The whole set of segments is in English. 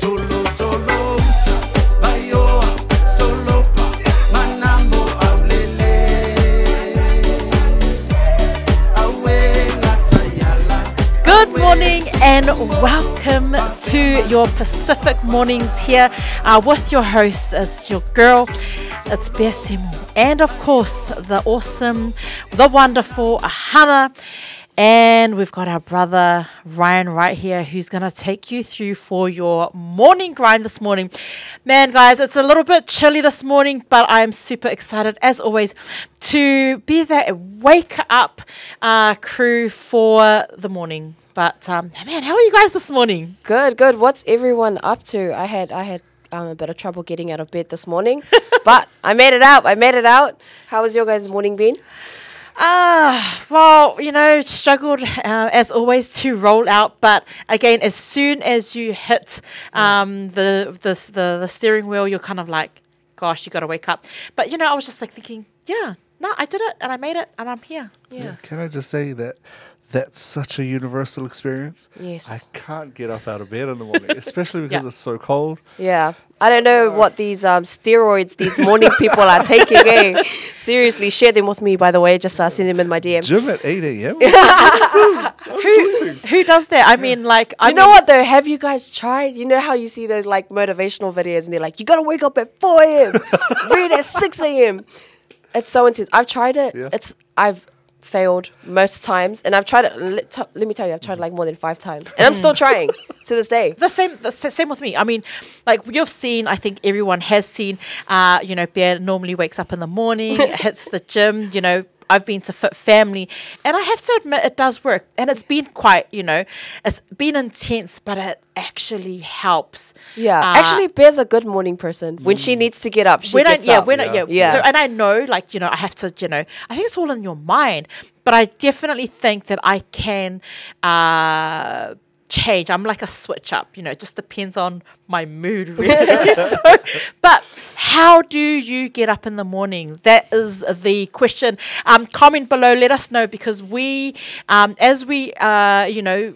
Good morning and welcome to your Pacific mornings here with your host. It's your girl, it's Pea Semu, and of course the awesome, the wonderful Hana. And we've got our brother Ryan right here who's going to take you through for your morning grind this morning. Man, guys, it's a little bit chilly this morning, but I'm super excited, as always, to be that wake up crew for the morning. But, man, how are you guys this morning? Good, good. What's everyone up to? I had a bit of trouble getting out of bed this morning, but I made it out. How was your guys' morning been? Well, you know, struggled as always to roll out, but again, as soon as you hit the steering wheel, you're kind of like, gosh, you got to wake up. But you know, I was just like thinking, yeah, no, I did it and I made it and I'm here. Yeah. Can I just say that that's such a universal experience? Yes. I can't get up out of bed in the morning, especially because it's so cold. Yeah. I don't know what these steroids these morning people are taking, eh? Seriously, share them with me, by the way. Just send them in my DM. Gym at 8 a.m.? Who does that? I mean, like... You know what, though? Have you guys tried? You know how you see those, like, motivational videos and they're like, you got to wake up at 4 a.m. Read at 6 a.m. It's so intense. I've tried it. Yeah. I've failed most times, and I've tried it. Let me tell you, I've tried like more than 5 times, and I'm still trying to this day. The same with me. I mean, like you've seen, I think everyone has seen. You know, Bear normally wakes up in the morning, hits the gym. You know, I've been to Fit Family, and I have to admit it does work, and it's been quite, you know, it's been intense, but it actually helps. Yeah, actually, Bear's a good morning person. When she needs to get up, she gets up. Yeah. So, and I know, like, you know, I have to, you know, I think it's all in your mind, but I definitely think that I can change. I'm like a switch up, you know, it just depends on my mood, really. But how do you get up in the morning? That is the question. Comment below, let us know, because we, as we, you know,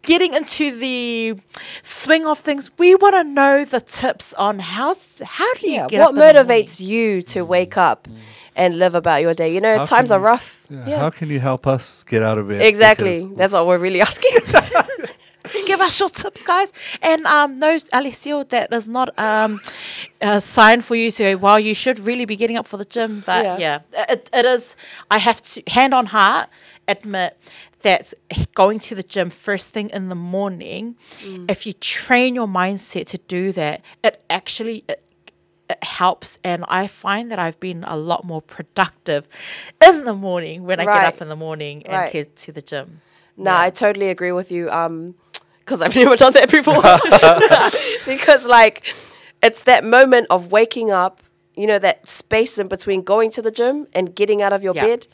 getting into the swing of things, we want to know the tips on how do you get what up in the morning? motivates you to wake up and live about your day. You know, times are rough. Yeah. How can you help us get out of bed? Exactly. That's what we're really asking. Give us your tips, guys. And no, Alessio, that is not a sign for you to say, well, you should really be getting up for the gym. But yeah, it is. I have to, hand on heart, admit that going to the gym first thing in the morning, if you train your mindset to do that, it actually... it helps, and I find that I've been a lot more productive in the morning when I get up in the morning and head to the gym. I totally agree with you. Because I've never done that before. Because like, it's that moment of waking up, you know, that space in between going to the gym and getting out of your bed.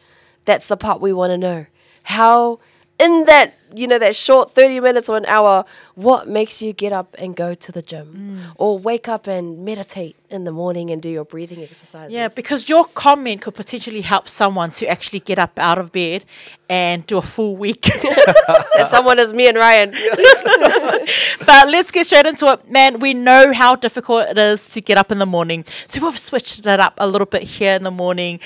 That's the part we want to know. How, in that, you know, that short 30 minutes or an hour, what makes you get up and go to the gym? Or wake up and meditate in the morning and do your breathing exercises? Yeah, because your comment could potentially help someone to actually get up out of bed and do a full week. And someone is me and Ryan. But let's get straight into it. Man, we know how difficult it is to get up in the morning. So we've switched it up a little bit here in the morning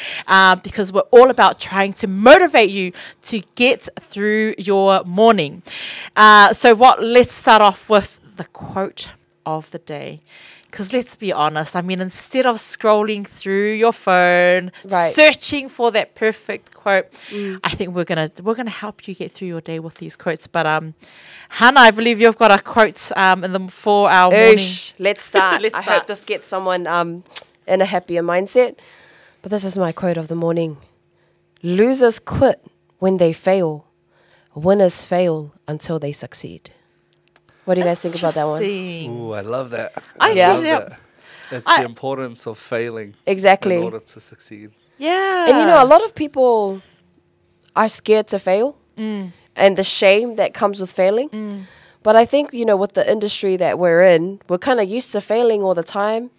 because we're all about trying to motivate you to get through your morning. Let's start off with the quote of the day. Because let's be honest, I mean, instead of scrolling through your phone, searching for that perfect quote, I think we're gonna help you get through your day with these quotes. But Hana, I believe you've got a quote for our morning. Let's start. I hope this gets someone in a happier mindset. But this is my quote of the morning: "Losers quit when they fail. Winners fail until they succeed." What do you guys think about that one? Ooh, I love that. I love that. It's the importance of failing in order to succeed. Yeah. And you know, a lot of people are scared to fail and the shame that comes with failing. But I think, you know, with the industry that we're in, we're kind of used to failing all the time.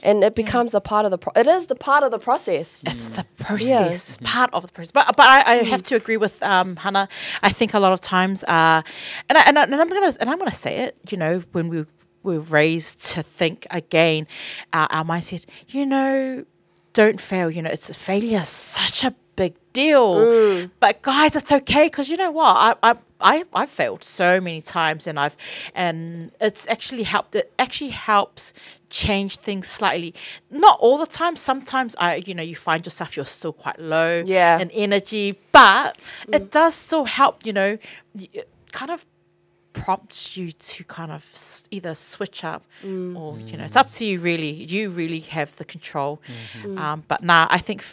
And it becomes a part of the it is the part of the process. It's the process, part of the process. But I have to agree with Hana. I think a lot of times, and I'm gonna say it. You know, when we we're raised to think again, our mindset, don't fail. It's failure is such a big deal. But guys, it's okay, because you know what? I've failed so many times, and it's actually helped. It actually helps change things slightly. Not all the time. Sometimes you find yourself, you're still quite low in energy, but it does still help. It kind of prompts you to kind of either switch up or it's up to you. You really have the control. But I think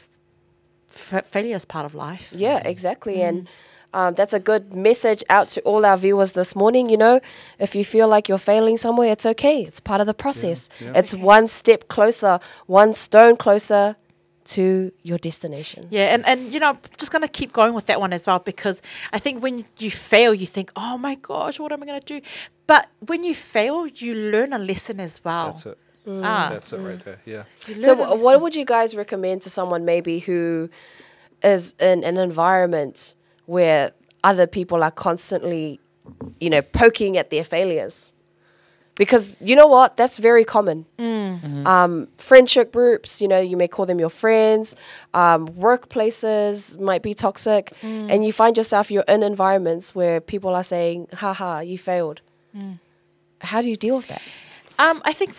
failure is part of life. Yeah, exactly. And that's a good message out to all our viewers this morning. If you feel like you're failing somewhere, it's okay. It's part of the process. It's one step closer, one stone closer to your destination. Yeah, and I'm just going to keep going with that one as well, because I think when you fail, you think, oh my gosh, what am I going to do? But when you fail, you learn a lesson as well. That's it. That's it right there, yeah. So what would you guys recommend to someone maybe who is in an environment where other people are constantly, poking at their failures? Because you know what? That's very common. Friendship groups, you may call them your friends. Workplaces might be toxic. And you find yourself, you're in environments where people are saying, haha, you failed. How do you deal with that? I think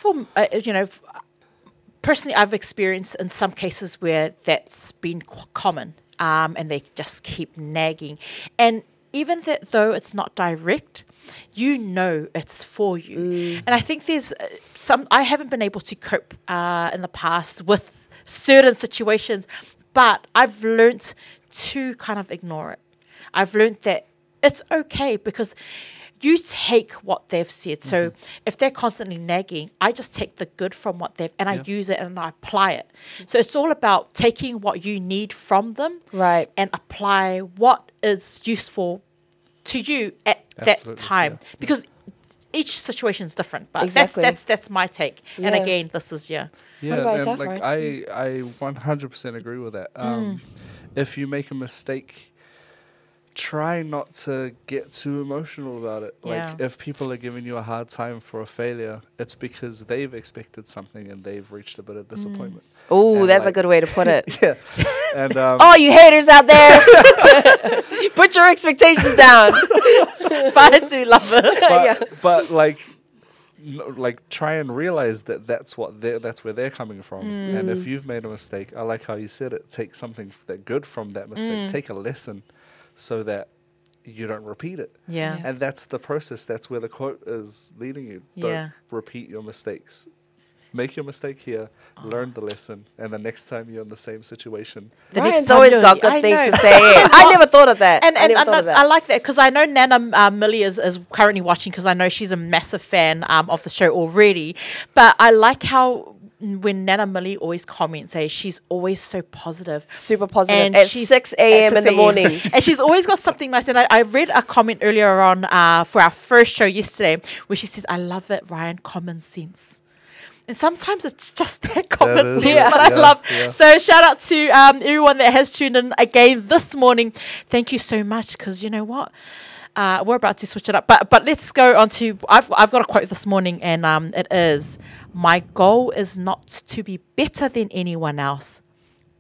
personally, I've experienced in some cases where that's been common, and they just keep nagging. And even though it's not direct, it's for you. And I think there's I haven't been able to cope in the past with certain situations, but I've learnt to kind of ignore it. I've learnt that it's okay, because you take what they've said. So if they're constantly nagging, I just take the good from what and I use it and I apply it. So it's all about taking what you need from them, right, and apply what is useful to you at that time, because each situation is different. But that's my take. And again, this is Yeah, what about yourself, like right? I 100% agree with that. If you make a mistake, try not to get too emotional about it. Like, if people are giving you a hard time for a failure, it's because they've expected something and they've reached a bit of disappointment. Oh, that's a good way to put it. Yeah. And all you haters out there, put your expectations down. But I do love it. But like try and realize that that's where they're coming from. And if you've made a mistake, I like how you said it, take something good from that mistake, take a lesson, so that you don't repeat it. Yeah. And that's the process. That's where the quote is leading you. Don't repeat your mistakes. Make your mistake here, learn the lesson, and the next time you're in the same situation. Ryan's always got good things to say. I never thought of that. And I like that, because I know Nana Millie is currently watching, because I know she's a massive fan of the show already. But I like how when Nana Millie always comments, she's always so positive. Super positive. And at 6 a.m. in the morning. And she's always got something nice. And I read a comment earlier on for our first show yesterday, where she said, I love it, Ryan, common sense. And sometimes it's just that common sense, but I love. Yeah. So shout out to everyone that has tuned in again this morning. Thank you so much, because you know what? We're about to switch it up. But let's go on to, I've got a quote this morning, and it is, my goal is not to be better than anyone else,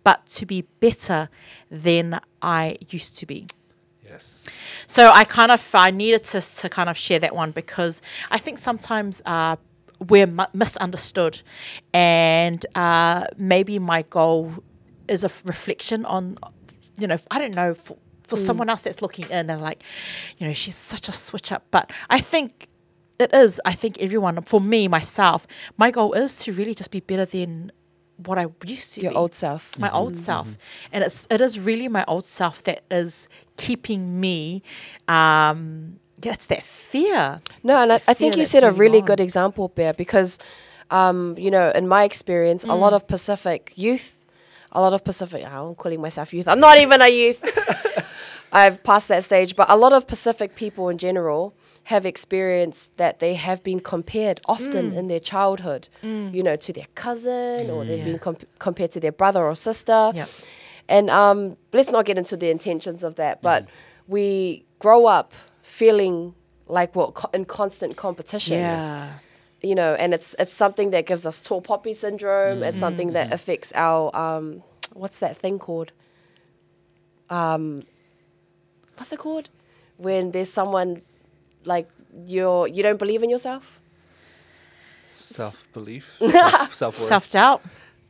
but to be better than I used to be. Yes. So I needed to kind of share that one, because I think sometimes we're misunderstood, and maybe my goal is a reflection on, I don't know, for someone else that's looking in and like, she's such a switch up. But I think everyone, for me, myself, my goal is to really just be better than what I used to be. Your old self. My old self. And it is really my old self that is keeping me, it's that fear. No, and I think you said a really good example, Pea, because, in my experience, a lot of Pacific youth, I'm calling myself youth. I'm not even a youth. I've passed that stage. But a lot of Pacific people in general have experienced that they have been compared often in their childhood, to their cousin, or they've been compared to their brother or sister. Yep. And let's not get into the intentions of that, but we grow up feeling like we're in constant competition. Yeah. you know, and it's something that gives us tall poppy syndrome. It's something that affects our what's that thing called? What's it called? When there's someone like you don't believe in yourself. Self-belief, self-worth. Self-doubt.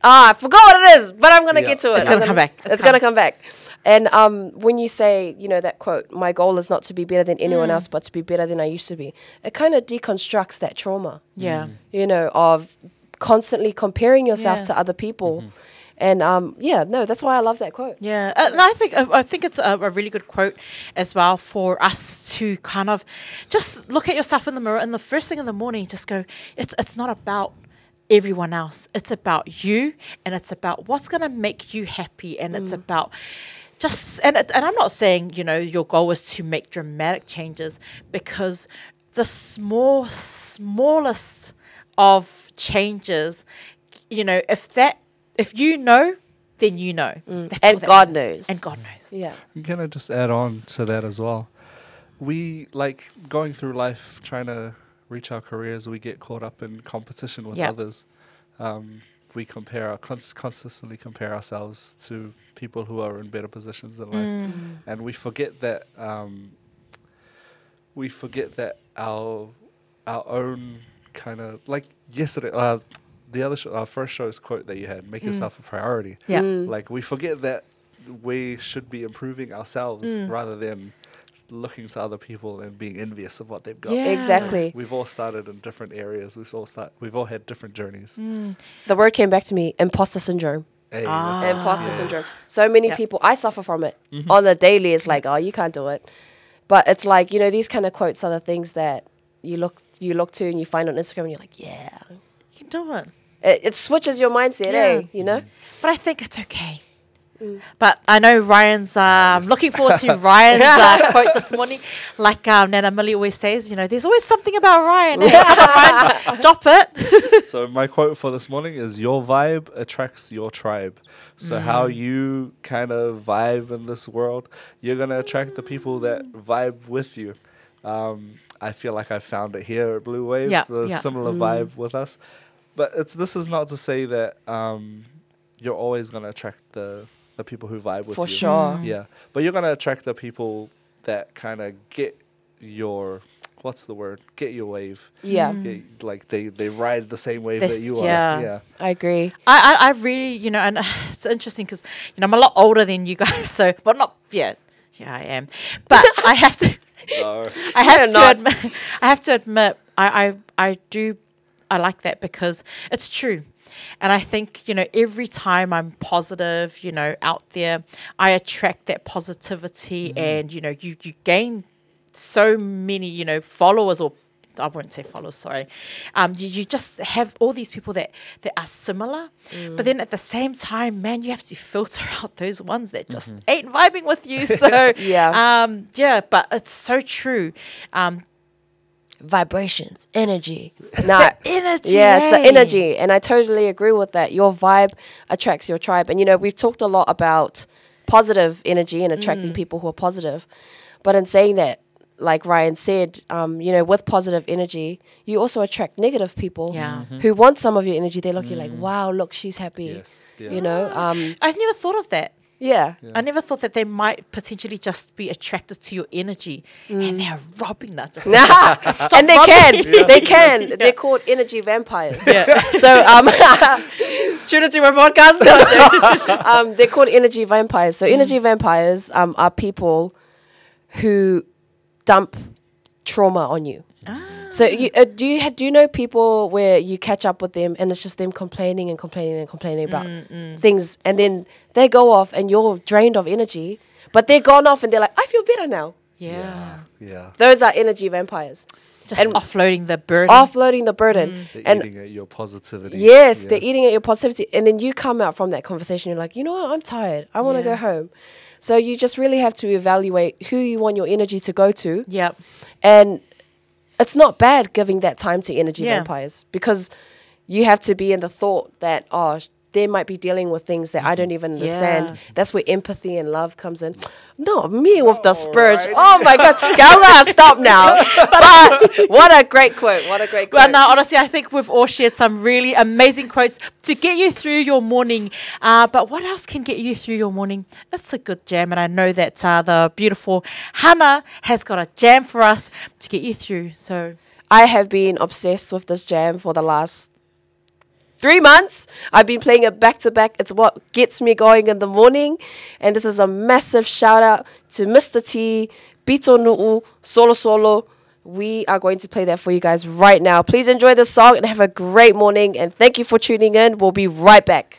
I forgot what it is, but I'm gonna get to it. It's gonna come back. It's gonna come back. And when you say, you know, that quote, "My goal is not to be better than anyone else, but to be better than I used to be," it kind of deconstructs that trauma. Yeah. You know, of constantly comparing yourself to other people. And that's why I love that quote. Yeah, and I think it's a really good quote as well for us to kind of just look at yourself in the mirror, and the first thing in the morning, just go, it's not about everyone else. It's about you, and it's about what's going to make you happy, and it's about just, and I'm not saying, you know, your goal is to make dramatic changes, because the smallest of changes, you know, if you know, then you know. That's and God knows. And God knows. Yeah. I'm going to just add on to that as well. We, like, going through life, trying to reach our careers, we get caught up in competition with others. We consistently compare ourselves to people who are in better positions in life. And we forget that our own kind of, like yesterday, the other our first show's quote that you had, make yourself a priority. Yeah. Like, we forget that we should be improving ourselves rather than looking to other people and being envious of what they've got. Yeah. Exactly. We've all started in different areas. We've all had different journeys. The word came back to me, imposter syndrome. Hey, Imposter syndrome. So many people, I suffer from it on the daily. It's like, oh, you can't do it. But it's like, you know, these kind of quotes are the things that you look to and you find on Instagram and you're like, yeah. You can do it. It switches your mindset, you know? But I think it's okay. But I know Ryan's looking forward to Ryan's quote this morning. Like Nana Millie always says, you know, there's always something about Ryan. Ryan, drop it. So my quote for this morning is, your vibe attracts your tribe. So how you kind of vibe in this world, you're going to attract the people that vibe with you. I feel like I found it here at Blue Wave, similar vibe with us. But this is not to say that you're always going to attract the people who vibe with you. For sure. Yeah. But you're going to attract the people that kind of get your, what's the word? Get your wave. Yeah. Like they ride the same wave that you are. Yeah. I agree. I really, you know, and it's interesting because, you know, I'm a lot older than you guys. So, but not yet. Yeah, I am. But I have to, I have to admit, I like that because it's true. And I think, you know, every time I'm positive, you know, out there, I attract that positivity and, you know, you gain so many, you know, followers, or I won't say followers, sorry. You just have all these people that are similar. But then at the same time, man, you have to filter out those ones that just ain't vibing with you. So, but it's so true. Vibrations, energy. Energy. Yeah, it's the energy. And I totally agree with that. Your vibe attracts your tribe. And, you know, we've talked a lot about positive energy and attracting people who are positive. But in saying that, like Ryan said, you know, with positive energy, you also attract negative people who want some of your energy. They look at you like, wow, look, she's happy. Yes. Yeah. You know? I've never thought of that. Yeah. I never thought that they might potentially just be attracted to your energy and they're robbing that. Just and they can. They can. They're called energy vampires. Yeah. So, tune into my podcast. No, they're called energy vampires. So energy vampires are people who dump trauma on you. So do you know people where you catch up with them and it's just them complaining about things, and then they go off and you're drained of energy, but they're gone off and they're like, I feel better now. Yeah. Those are energy vampires. Just offloading the burden. They're eating at your positivity. Yes, they're eating at your positivity. And then you come out from that conversation, you're like, you know what, I'm tired. I want to go home. So you just really have to evaluate who you want your energy to go to. Yep. And it's not bad giving that time to energy vampires, because you have to be in the thought that, oh, they might be dealing with things that I don't even understand. Yeah. That's where empathy and love comes in. No, me with the spurge. Oh my God. Okay, I'm going to stop now. But what a great quote. What a great quote. Well, now, honestly, I think we've all shared some really amazing quotes to get you through your morning. But what else can get you through your morning? It's a good jam. And I know that the beautiful Hana has got a jam for us to get you through. So I have been obsessed with this jam for the last 3 months. I've been playing it back to back. It's what gets me going in the morning. And this is a massive shout out to Mr. T, Bito Nu'u, Solo Solo. We are going to play that for you guys right now. Please enjoy this song and have a great morning. And thank you for tuning in. We'll be right back.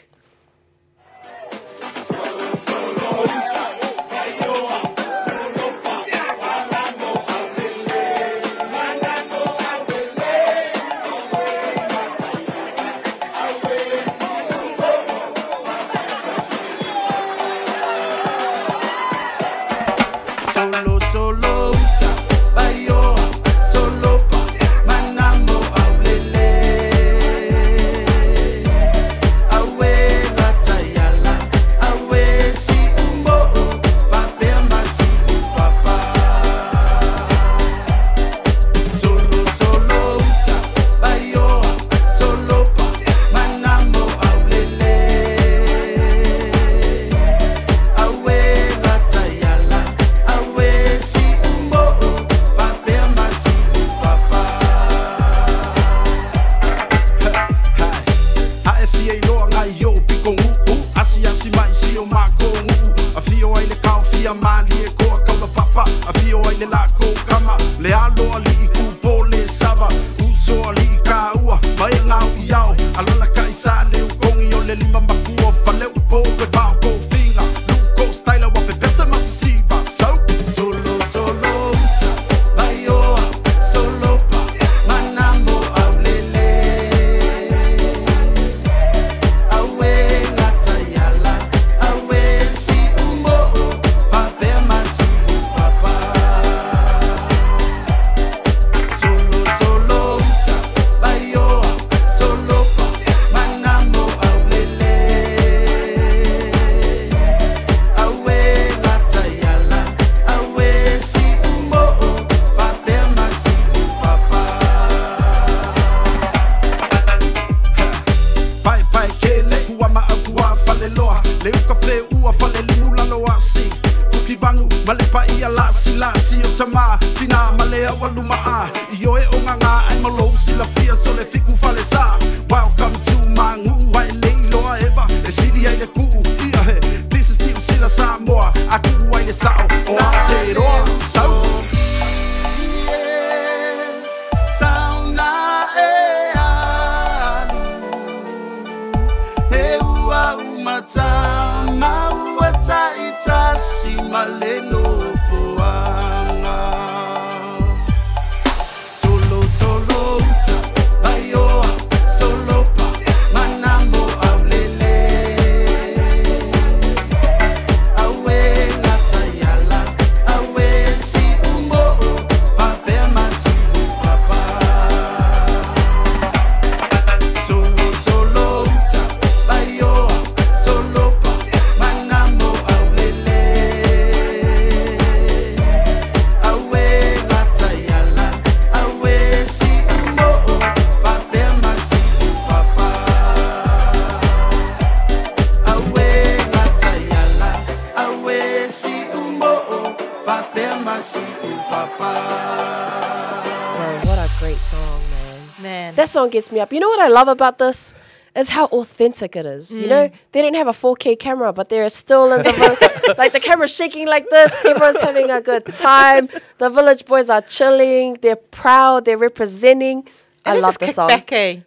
That song gets me up. You know what I love about this? Is how authentic it is. You know, they didn't have a 4K camera, but they're still in the like the camera's shaking like this. Everyone's having a good time. The village boys are chilling. They're proud. They're representing. And I love the song.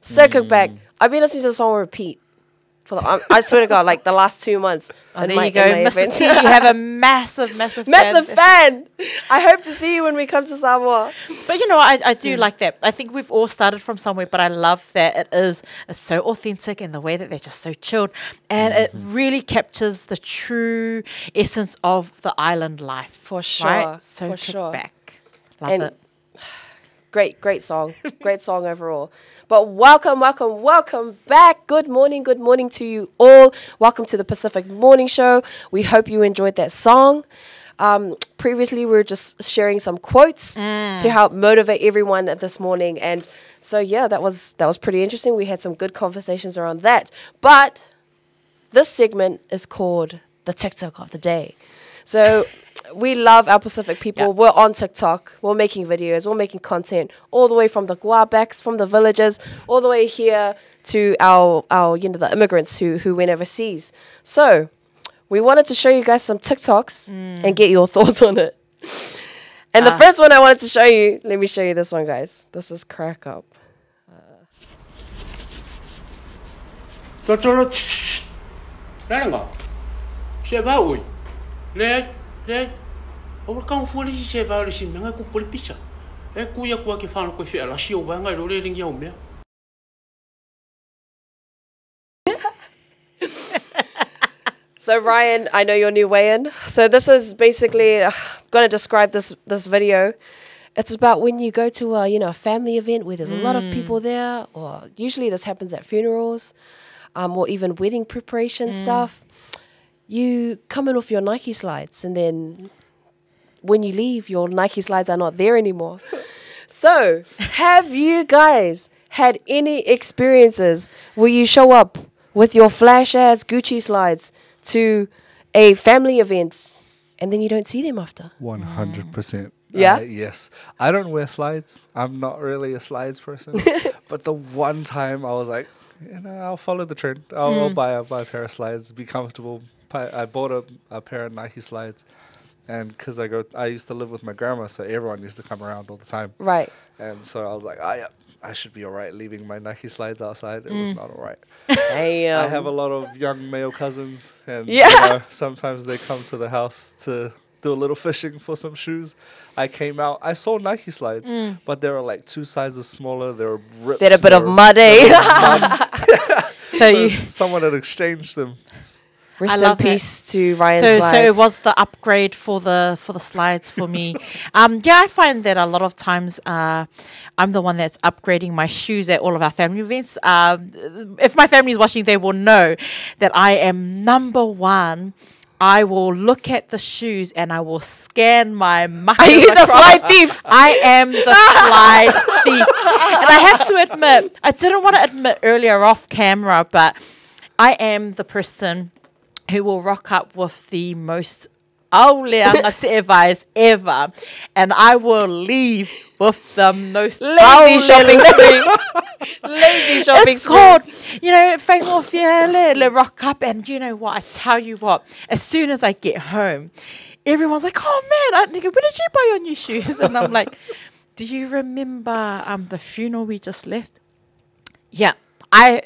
So kick back. I've been listening to the song on repeat. I swear to God, like the last 2 months. Oh, there you go, Mr. T. You have a massive fan. I hope to see you when we come to Samoa. But you know what, I do like that. I think we've all started from somewhere, but I love that it's so authentic in the way that they're just so chilled. And it really captures the true essence of the island life. For sure. Right? So for kick sure. back. Love it. great song. Great song overall. But welcome back. Good morning to you all. Welcome to the Pacific Morning Show. We hope you enjoyed that song. Previously, we were just sharing some quotes to help motivate everyone this morning. And so, yeah, that was pretty interesting. We had some good conversations around that. But this segment is called the TikTok of the day. So we love our Pacific people. Yep. We're on TikTok. We're making videos. We're making content all the way from the guabaks, from the villages, all the way here to our the immigrants who went overseas. So we wanted to show you guys some TikToks and get your thoughts on it. And the first one I wanted to show you, let me show you this one, guys. This is crack up. So Ryan, I know you're new way in. So this is basically I'm gonna describe this video. It's about when you go to a family event where there's a lot of people there, or usually this happens at funerals, or even wedding preparation stuff. You come in with your Nike slides, and then when you leave, your Nike slides are not there anymore. So, have you guys had any experiences where you show up with your flash-ass Gucci slides to a family event and then you don't see them after? 100%. Yeah? Yes. I don't wear slides. I'm not really a slides person. But the one time I was like, I'll follow the trend. I'll buy a pair of slides, be comfortable. I bought a pair of Nike slides. And because I used to live with my grandma, so everyone used to come around all the time. Right. And so I was like, I should be all right leaving my Nike slides outside. It was not all right. Damn. I have a lot of young male cousins, and sometimes they come to the house to do a little fishing for some shoes. I came out, I saw Nike slides, but they were like 2 sizes smaller. They were ripped. They're a bit of mud, eh? So someone had exchanged them. Rest in peace to Ryan slides. So it was the upgrade for the slides for me. I find that a lot of times I'm the one that's upgrading my shoes at all of our family events. If my family is watching, they will know that I am number one. I will look at the shoes and I will scan my muscles. Are you the slide thief? I am the slide thief. And I have to admit, I didn't want to admit earlier off camera, but I am the person who will rock up with the most auleanga se'evais ever, and I will leave with the most lazy shopping spree. Lazy shopping it's spree. called, whaingofia le rock up, and you know what? I tell you what, as soon as I get home, everyone's like, "Oh man, where did you buy your new shoes?" And I'm like, "Do you remember the funeral we just left?" Yeah, I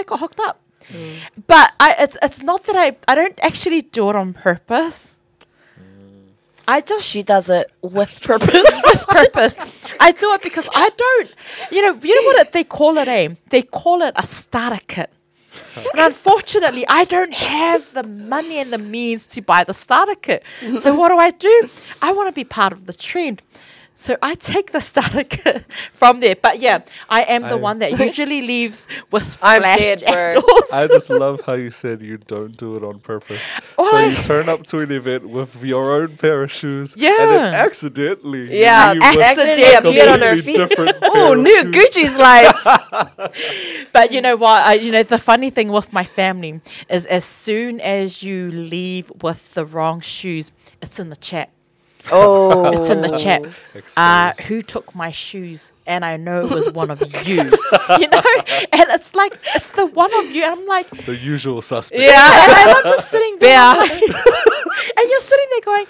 got hooked up. But it's not that I don't actually do it on purpose. She does it with purpose. With purpose. I do it because I don't. You know what they call it? They call it a starter kit. And unfortunately, I don't have the money and the means to buy the starter kit. So what do? I want to be part of the trend. So I take the starter kit from there. But yeah, I am the one that usually leaves with flash handles. I just love how you said you don't do it on purpose. So you turn up to an event with your own pair of shoes and then accidentally appeared on her feet. Oh, new Gucci slides. But you know what? The funny thing with my family is as soon as you leave with the wrong shoes, it's in the chat. Oh, it's in the chat. Who took my shoes? And I know it was one of you. And it's like it's the one of you. And I'm like the usual suspect. Yeah, and I'm just sitting there, and you're sitting there going,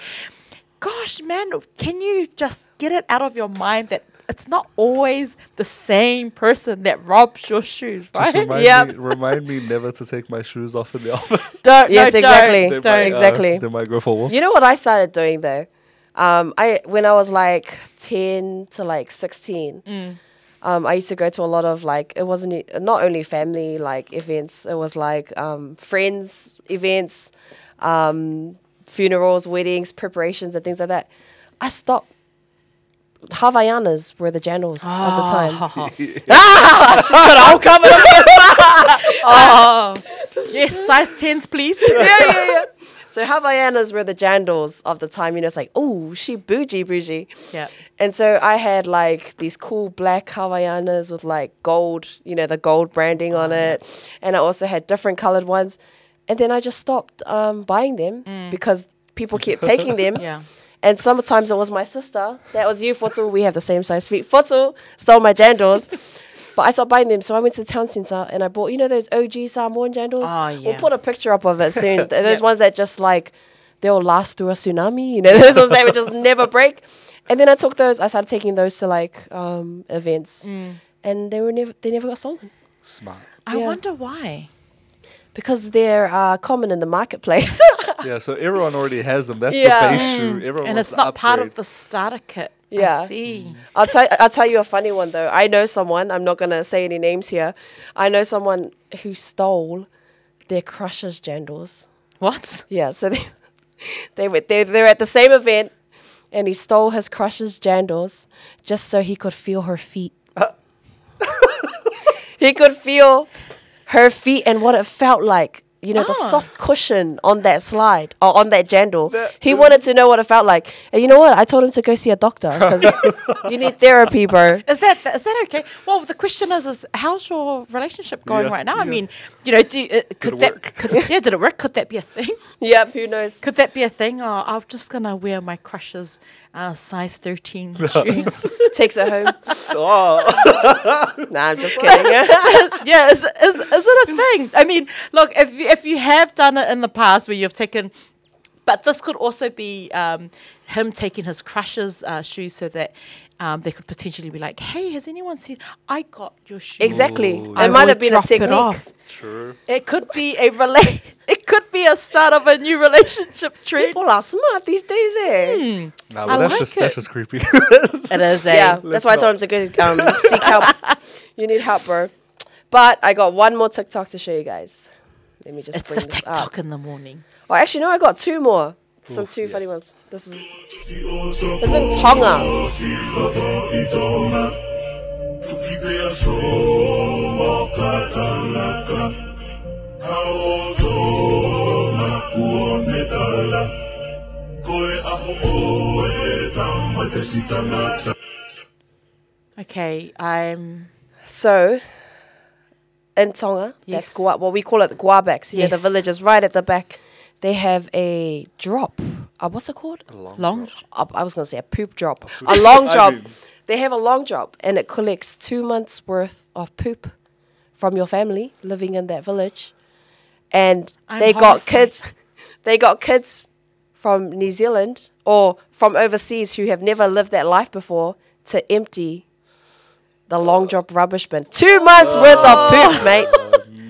"Gosh, man, can you just get it out of your mind that it's not always the same person that robs your shoes, right?" Just remind me never to take my shoes off in the office. Exactly. They might go for a walk. You know what I started doing though? When I was like 10 to like 16, I used to go to a lot of it wasn't not only family events, it was friends events, funerals, weddings, preparations and things like that. I stopped Havaianas were the jandals of the time. She's got all coming up. Oh, yes, size 10s, please. Yeah. So Havaianas were the jandals of the time. You know, it's like, oh, she bougie. Yeah. And so I had like these cool black Havaianas with like gold, you know, the gold branding on it. And I also had different colored ones. And then I just stopped buying them because people kept taking them. Yeah. And sometimes it was my sister. That was you, Foto. We have the same size feet. Foto stole my jandals. But I stopped buying them. So I went to the town centre and I bought, you know, those OG Samoan jandals? Oh, yeah. We'll put a picture up of it soon. Those ones that just like, they'll last through a tsunami. You know, those ones that would just never break. And then I started taking those to like events. And they never got stolen. Smart. I wonder why. Because they're common in the marketplace. Yeah, so everyone already has them. That's the base shoe. Everyone And wants it's to not part of upgrade. the starter kit. Yeah. I see. I'll tell you a funny one though. I know someone, I'm not gonna say any names here. I know someone who stole their crush's jandals. What? Yeah, so they're at the same event and he stole his crush's jandals just so he could feel her feet. He could feel her feet and what it felt like. You know, the soft cushion on that slide or on that jandal. He wanted to know what it felt like. And you know what? I told him to go see a doctor because you need therapy, bro. Is that okay? Well, the question is how's your relationship going right now? I mean, you know, did it work? Could that be a thing? Yep, who knows? Could that be a thing? Or I'm just gonna wear my crush's size 13 shoes. Takes it home. Oh. Nah, I'm just kidding. Yeah, is it a thing? I mean, look, if you have done it in the past where you've taken, but this could also be him taking his crush's shoes so that they could potentially be like, hey, has anyone seen? I got your shoes. Exactly. Ooh, It might have been a drop it technique. off. True. It could be it could be a start of a new relationship trend. People are smart these days, eh? Nah, I but like that's just creepy. It is, Yeah, Let's that's why I told him to go seek help. You need help, bro. But I got one more TikTok to show you guys. Let me just It's bring the this TikTok up. in the morning. Oh, actually, no, I got two more. Some two funny ones. This is in Tonga. Okay, I'm. So, in Tonga, Yes. that's well, we call it the Guabaks. You know, the Yes. village is right at the back. They have a drop. What's it called? Long. I was going to say a poop drop. A long I drop. mean- They have a long drop, and it collects 2 months' worth of poop from your family living in that village. And I'm they got horrified. kids. They got kids from New Zealand or from overseas who have never lived that life before to empty the long drop rubbish bin. 2 months worth of poop, mate.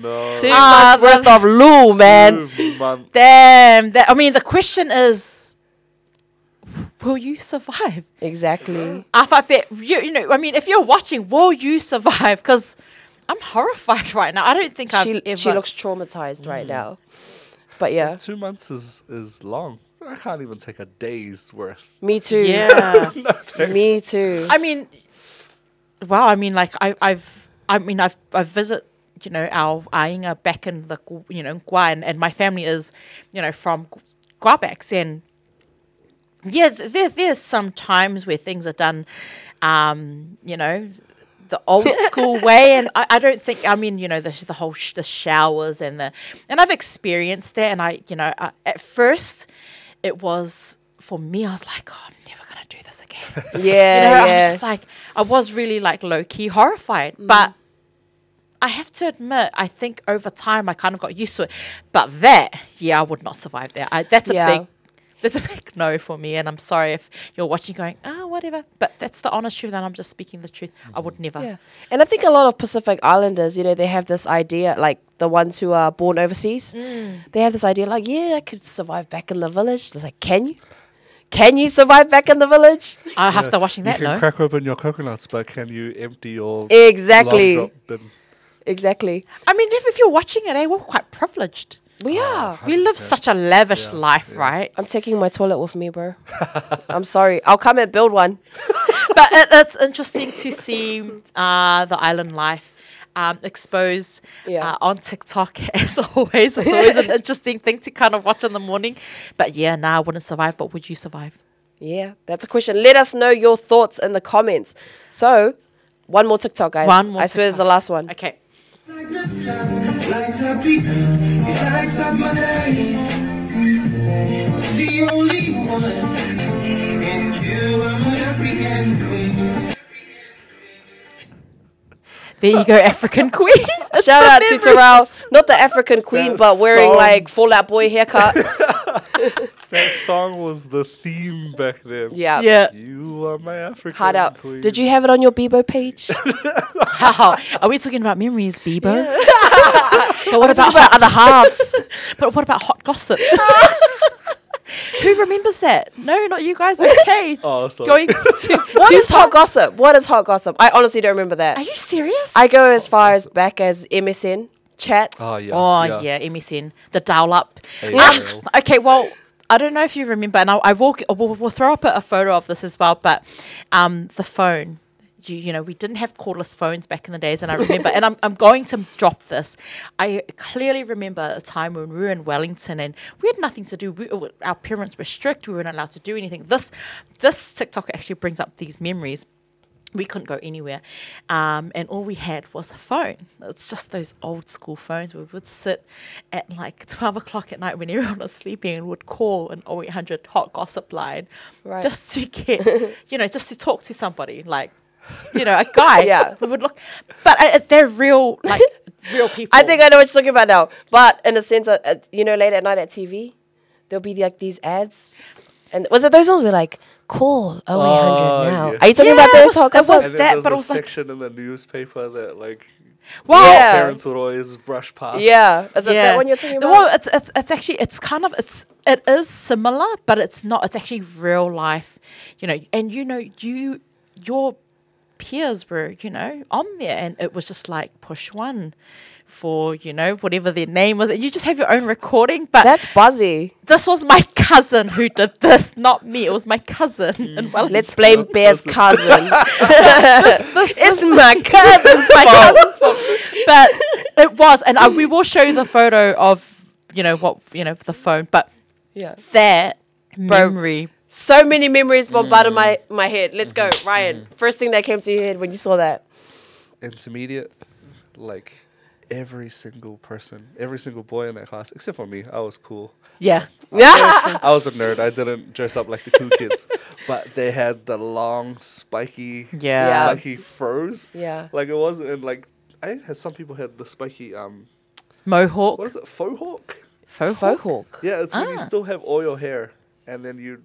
No. 2 months worth of loo, man. 2 months. Damn. I mean, the question is, will you survive? Exactly. I bet you know. I mean, if you're watching, will you survive? Because I'm horrified right now. I don't think I've ever. She looks traumatized right now. But yeah, 2 months is long. I can't even take a day's worth. me too. Yeah. Me too. I mean, wow. I mean, like I've visit, you know, our ainga back in the, you know, Vaai, and my family is, you know, from Guabaks, and yeah, there's some times where things are done, you know, the old school way, and I don't think, I mean, you know, the whole the showers and I've experienced that, and at first it was, for me, I was like, oh, I'm never gonna do this again. Yeah, You know, I yeah. was just like, I was really like low key horrified, but I have to admit, I think over time I kind of got used to it. But I would not survive that. That's a big no for me. And I'm sorry if you're watching going, whatever. But that's the honest truth, and I'm just speaking the truth. I would never. Yeah. And I think a lot of Pacific Islanders, you know, they have this idea, like the ones who are born overseas, they have this idea like, yeah, I could survive back in the village. It's like, can you? Can you survive back in the village? After watching that, you can no. crack open your coconuts, but can you empty your Exactly. long drop bin? Exactly. I mean, if you're watching it, we're quite privileged. We are. We live 100%. such a lavish Yeah, life, yeah. right? I'm taking my toilet with me, bro. I'm sorry. I'll come and build one. But it's interesting to see the island life exposed on TikTok as always. It's always an interesting thing to kind of watch in the morning. But yeah, I wouldn't survive. But would you survive? Yeah, that's a question. Let us know your thoughts in the comments. So, one more TikTok, guys. One more I swear it's the TikTok. last one. Okay. Like the sun, like the beat, it lights up my day. The only one, and you are my African queen. There you go, African Queen. It's Shout the out to Terrell. memories. Not the African queen, That but wearing song. like Fallout Boy haircut. That song was the theme back then. Yeah. Yeah. You are my African Hard out. queen. Did you have it on your Bebo page? How? Are we talking about memories, Bebo? But what about other halves? But what about hot gossip? Who remembers that? No, not you guys. Okay. Oh, sorry. Going to What is hot gossip? What is hot gossip? I honestly don't remember that. Are you serious? I go as far as back as MSN chats. Oh, yeah. Oh yeah, MSN, the dial up. AOL. Okay, well, I don't know if you remember, and we'll throw up a photo of this as well. But the phone, you know, we didn't have cordless phones back in the days, and I remember, and I'm going to drop this. I clearly remember a time when we were in Wellington, and we had nothing to do. Our parents were strict; we weren't allowed to do anything. This TikTok actually brings up these memories. We couldn't go anywhere, and all we had was a phone. It's just those old school phones. We would sit at like 12 o'clock at night when everyone was sleeping and would call an 0800 hot gossip line, Right. just to get, just to talk to somebody, like, a guy. Yeah. We would look, but they're real, like real people. I think I know what you're talking about now. But in a sense, late at night at TV, there'll be like these ads. And was it those ones where like, call 0800 now? yeah. Are you talking about those hot it was gossip? And then that, there's but a it was like, section in the newspaper that like wow. Yeah. parents would always brush past. Yeah. Is it that one you're talking about? Well, it's actually it is similar, but it's not. It's actually real life, and your peers were on there, and it was just like push one for whatever their name was, and you just have your own recording. But That's buzzy. this was my cousin who did this, not me. It was my cousin. And well, Let's blame Bear's cousin. this It's my cousin's fault. but it was, and we will show you the photo of the phone, but Yeah. that memory. So many memories bombarded my head. Let's go, Ryan. First thing that came to your head when you saw that. Intermediate, like every single boy in that class, except for me, I was cool. Yeah. Yeah. I was a nerd. I didn't dress up like the cool kids, but they had the long, spiky furs. Yeah. Like it wasn't, and like some people had the spiky Mohawk. what is it, faux hawk? Faux hawk. Yeah, it's when you still have oil hair, and then you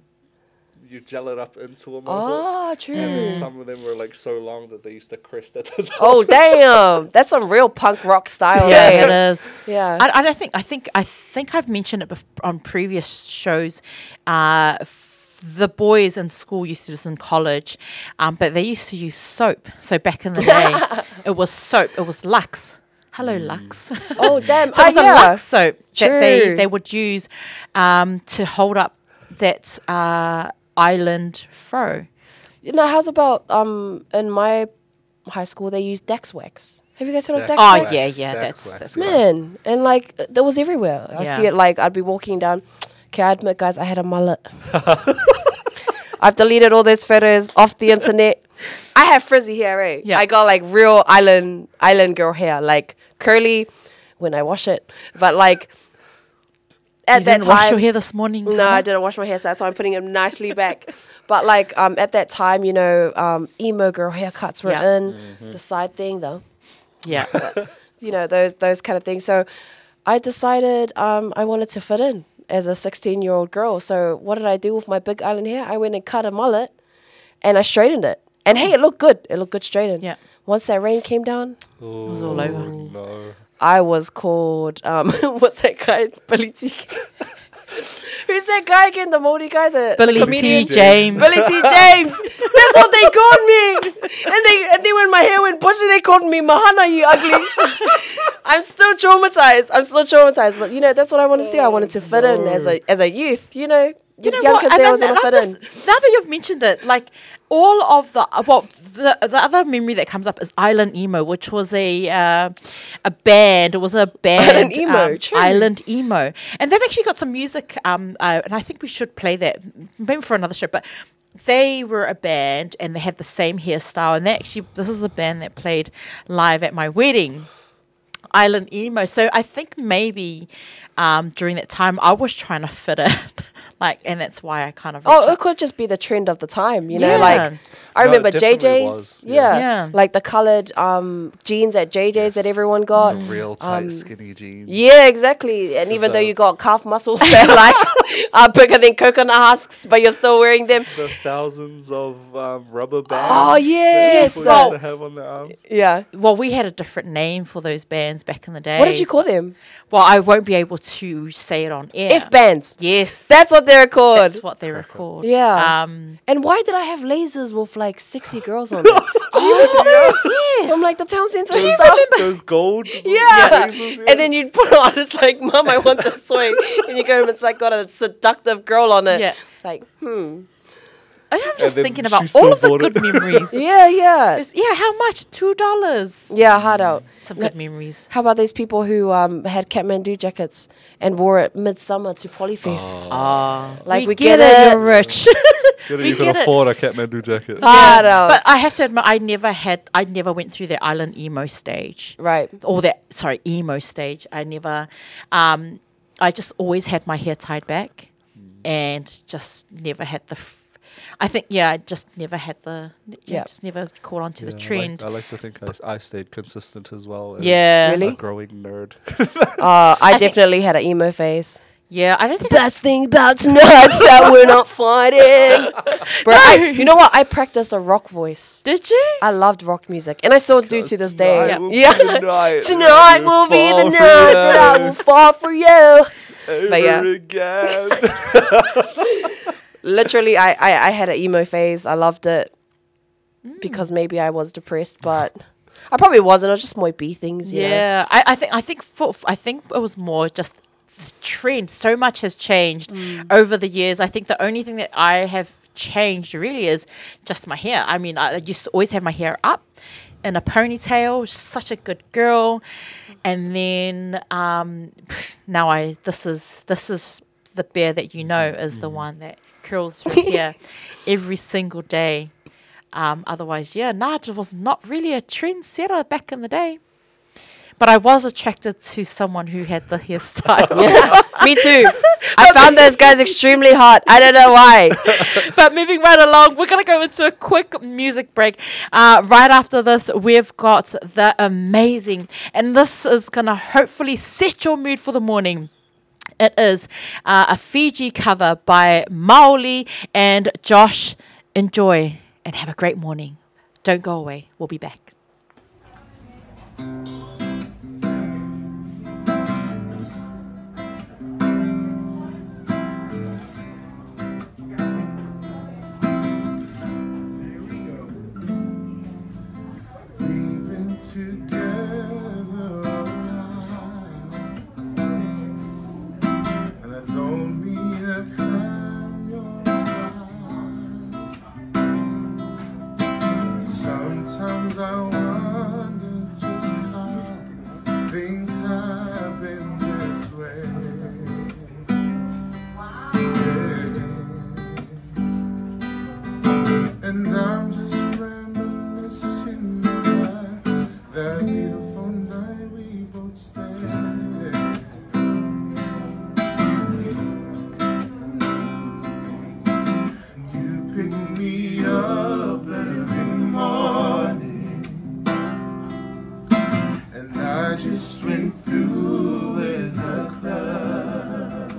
gel it up into a mohawk. Oh, true. And then some of them were like so long that they used to crest at the top. Oh, damn. That's some real punk rock style. Yeah, eh? it is. Yeah. I don't think. I think I've mentioned it on previous shows. The boys in school used to do this in college, but they used to use soap. So back in the day, it was soap. It was Lux. Hello, Lux. Oh, damn. So it was the Lux soap that True. they would use to hold up that island fro. How's about in my high school they used Dax wax? Have you guys heard of Dax Oh wax? yeah, that's Man, and like that was everywhere. I see Yeah. it like I'd be walking down. Okay, I admit, guys, I had a mullet. I've deleted all those photos off the internet. I have frizzy hair, eh? Yeah. I got like real island girl hair, like curly when I wash it, but like at You that didn't time. wash your hair this morning? No, Hana? I didn't wash my hair, so that's why I'm putting it nicely back. But like at that time, emo girl haircuts were Yeah. in the side thing though. Yeah. Those kind of things. So I decided I wanted to fit in as a 16-year-old girl. So what did I do with my big island hair? I went and cut a mullet and I straightened it. And hey, it looked good. It looked good straightened. Yeah. Once that rain came down, It was all over. No. I was called what's that guy? Billy T. Who's that guy again? The moldy guy, the Billy comedian? T. James. Billy T. James. That's what they called me. And then when my hair went bushy, they called me Mahana, you ugly. I'm still traumatized. But you know, that's what I wanted to do. I wanted to fit in as a youth. You know You know young what? kids, And they then, always want to and fit in. now that you've mentioned it, like all of the the other memory that comes up is Island Emo, which was a band. It was a band, Island Emo, true. Island Emo, and they've actually got some music. And I think we should play that maybe for another show, but. They were a band and they had the same hairstyle, and this is the band that played live at my wedding, Island Emo. So I think maybe during that time I was trying to fit in, and that's why I kind of. Oh, it could just be the trend of the time, you know. Yeah. Like I No, remember it definitely JJ's, was, yeah. like the coloured jeans at JJ's that everyone got. The real tight, skinny jeans. Yeah, exactly. And even though the- you got calf muscles that are bigger than coconut husks, but you're still wearing them. The thousands of rubber bands. Oh, yes. That people used to have on their arms. Yeah. Well, we had a different name for those bands back in the day. What did you call them? Well, I won't be able to say it on air. F bands. Yes, That's what they're called. that's what they were called. Yeah. And why did I have lasers with like sexy girls on them? Do you remember those? Yes. From like the town centre Do you stuff. remember? Those gold Yeah. lasers, And then you'd put it on, it's like, Mum, I want this toy. And you go home, it's like got a seductive girl on it. Yeah. It's like, I'm just then thinking she about still all of the bought it. good memories. Yeah. Yeah, how much? $2. Yeah, hard out. Some good memories. How about those people who had Kathmandu jackets and wore it midsummer to Polyfest? Like we get it. You're rich. You can afford a Kathmandu jacket. Hard out. But I have to admit, I never went through the Island Emo stage. Right. Or emo stage. I never, I just always had my hair tied back and just never had I just never had just never caught on to the trend. I like to think I stayed consistent as well. As Yeah. Really? A growing nerd. I definitely had an emo phase. Yeah, I don't think Best thing about tonight's that we're not fighting. Bro, you know what? I practiced a rock voice. Did you? I loved rock music, and I still do to this day. Tonight will be Yeah, the night tonight that will be the fall for night that I you. will fall for you. Ever yeah. again. Literally, I had an emo phase. I loved it because maybe I was depressed, but I probably wasn't. I was just more B things. You know? Yeah, I think it was more just the trend. So much has changed over the years. I think the only thing that I have changed really is just my hair. I mean, I used to always have my hair up in a ponytail. Such a good girl, and then now this is the bear that you know is the one that curls her hair every single day. Otherwise, it was not really a trendsetter back in the day. But I was attracted to someone who had the hairstyle. Me too. I found those guys extremely hot. I don't know why. But moving right along, we're going to go into a quick music break. Right after this, we've got the amazing, and this is going to hopefully set your mood for the morning. It is a Fiji cover by Maoli and Josh. Enjoy and have a great morning. Don't go away. We'll be back. We've been together a while, and I don't mean to climb your style. Sometimes I wonder just how things happen this way. Yeah. And I'm just reminiscing about that beautiful night we both spent. You pick me up every morning, and I just went through in the club.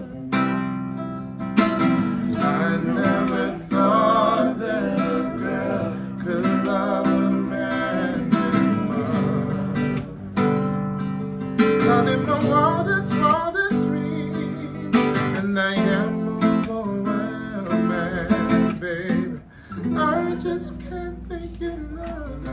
I never thought that a girl could love a man this much. I live the wildest dream, and I am overwhelmed, man, baby. I just can't think you love.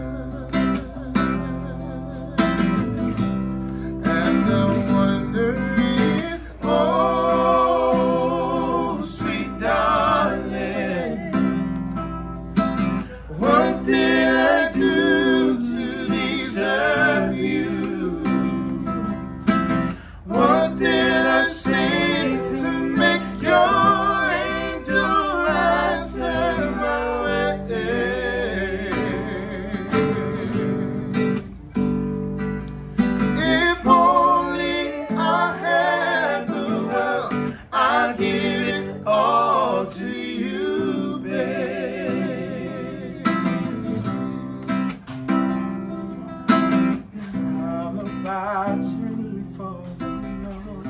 about to leave for the road,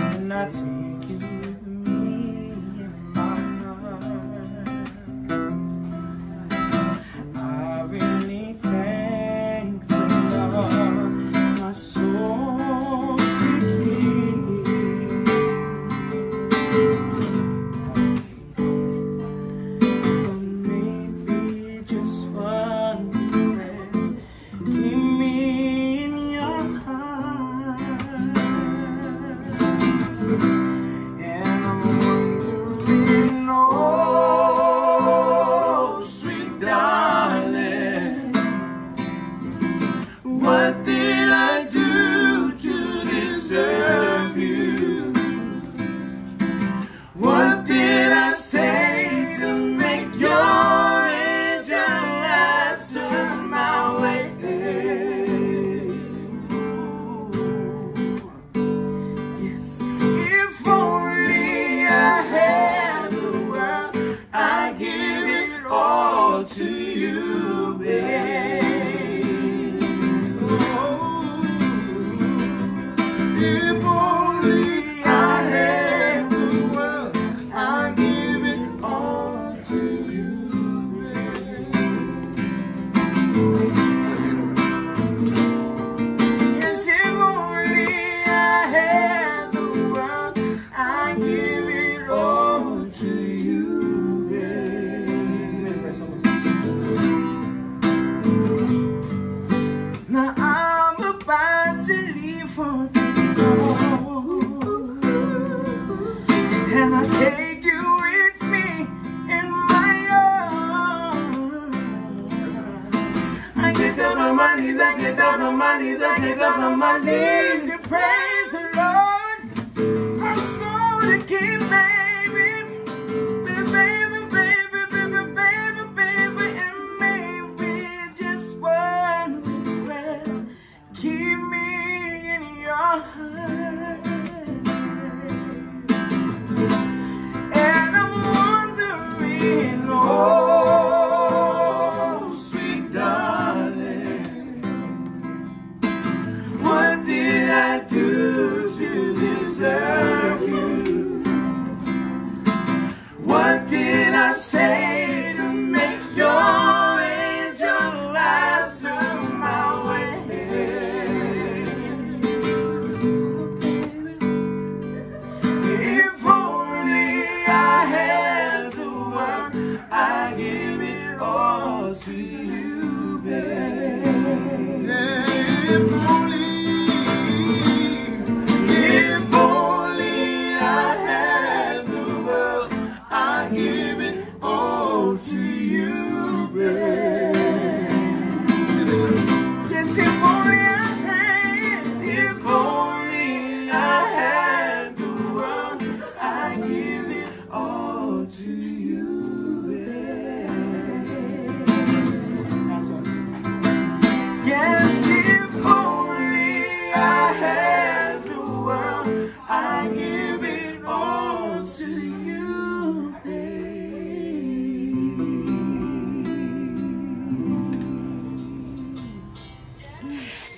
and I take you with me in my heart. I really thank the Lord, my soul's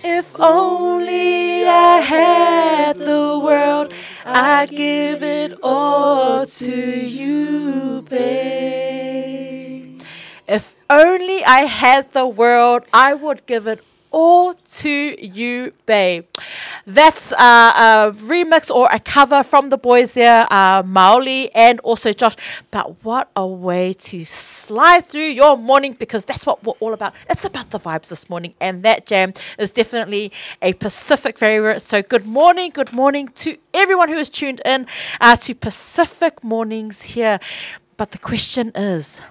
If only I had the world, I'd give it all to you, babe. If only I had the world, I would give it all to you, babe. That's a remix or a cover from the boys there, Maoli and also Josh. But what a way to slide through your morning, because that's what we're all about. It's about the vibes this morning, and that jam is definitely a Pacific favorite. So good morning to everyone who is tuned in to Pacific Mornings here. But the question is,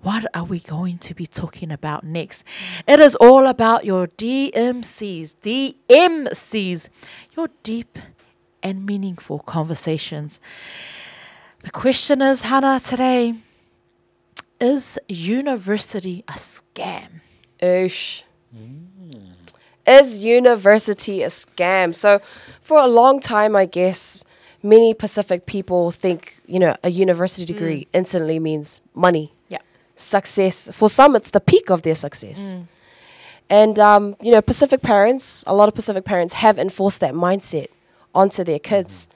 what are we going to be talking about next? It is all about your DMCs, your deep and meaningful conversations. The question is, Hana, today, is university a scam? Oosh. Is university a scam? So for a long time, I guess, many Pacific people think, a university degree instantly means money. Yeah. Success. For some, it's the peak of their success. And, you know, a lot of Pacific parents have enforced that mindset onto their kids.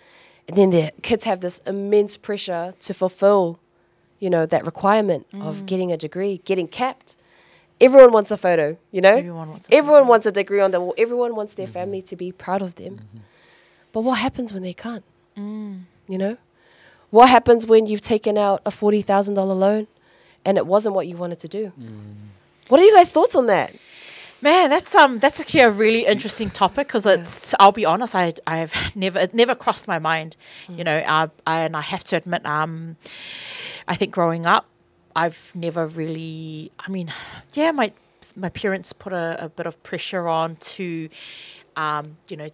And then their kids have this immense pressure to fulfill, you know, that requirement of getting a degree, getting capped. Everyone wants a photo, you know? Everyone wants a degree on the wall. Everyone wants their family to be proud of them. But what happens when they can't? You know? What happens when you've taken out a $40,000 loan and it wasn't what you wanted to do? What are you guys' thoughts on that? Man, that's actually a really interesting topic because it's. I'll be honest, it never crossed my mind, you know. And I have to admit, I think growing up, I've never really. I mean, yeah, my parents put a bit of pressure on to, you know,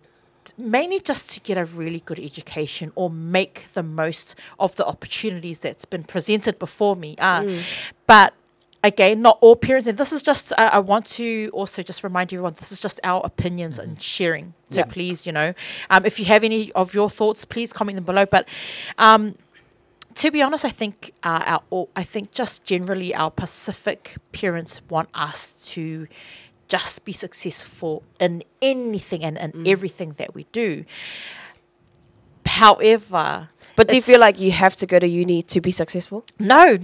mainly just to get a really good education or make the most of the opportunities that's been presented before me. But again, not all parents, and this is just, I want to also just remind everyone, this is just our opinions and sharing. So please, you know, if you have any of your thoughts, please comment them below. But to be honest, I think just generally our Pacific parents want us to just be successful in anything and everything that we do. However, but do you feel like you have to go to uni to be successful? No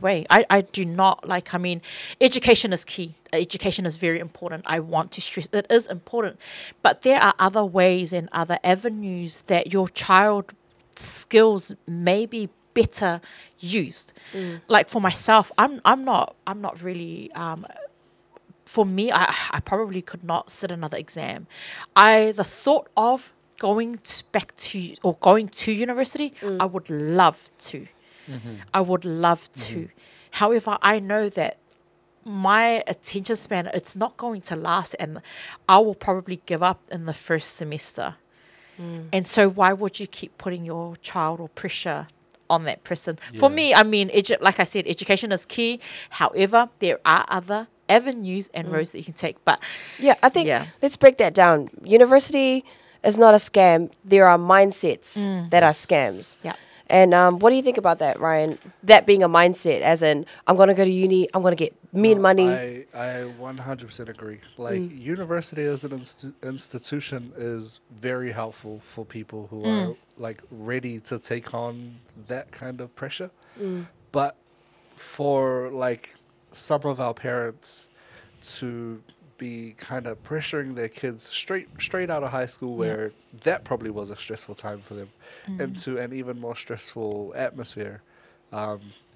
way. I do not. Like, I mean, education is key. Education is very important. I want to stress it is important. But there are other ways and other avenues that your child's skills may be better used. Like for myself, I'm not really for me, I probably could not sit another exam. The thought of going to university, I would love to. I would love to. However, I know that my attention span, it's not going to last, and I will probably give up in the first semester. And so why would you keep putting your child or pressure on that person? For me, I mean, like I said, education is key. However, there are other avenues and roads that you can take. But yeah, I think let's break that down. University is not a scam. There are mindsets that are scams. Yeah. And what do you think about that, Ryan? That being a mindset, as in, I'm going to go to uni, I'm going to get money. I 100% agree. Like, university as an institution is very helpful for people who are, like, ready to take on that kind of pressure. But for, like, some of our parents to be kind of pressuring their kids straight out of high school, where that probably was a stressful time for them, into an even more stressful atmosphere,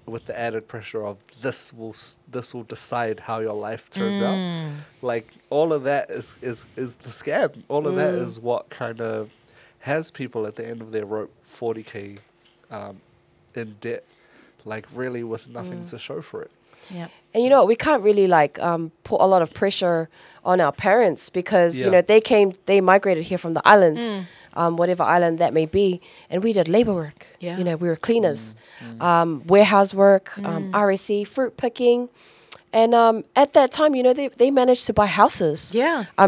with the added pressure of this will decide how your life turns out. Like, all of that is the scam. All of that is what kind of has people at the end of their rope 40K in debt, like, really with nothing to show for it. Yeah. And you know what, we can't really like put a lot of pressure on our parents because you know they migrated here from the islands, whatever island that may be, and we did labor work. You know, we were cleaners, warehouse work, RSC, fruit picking, and at that time, you know, they managed to buy houses.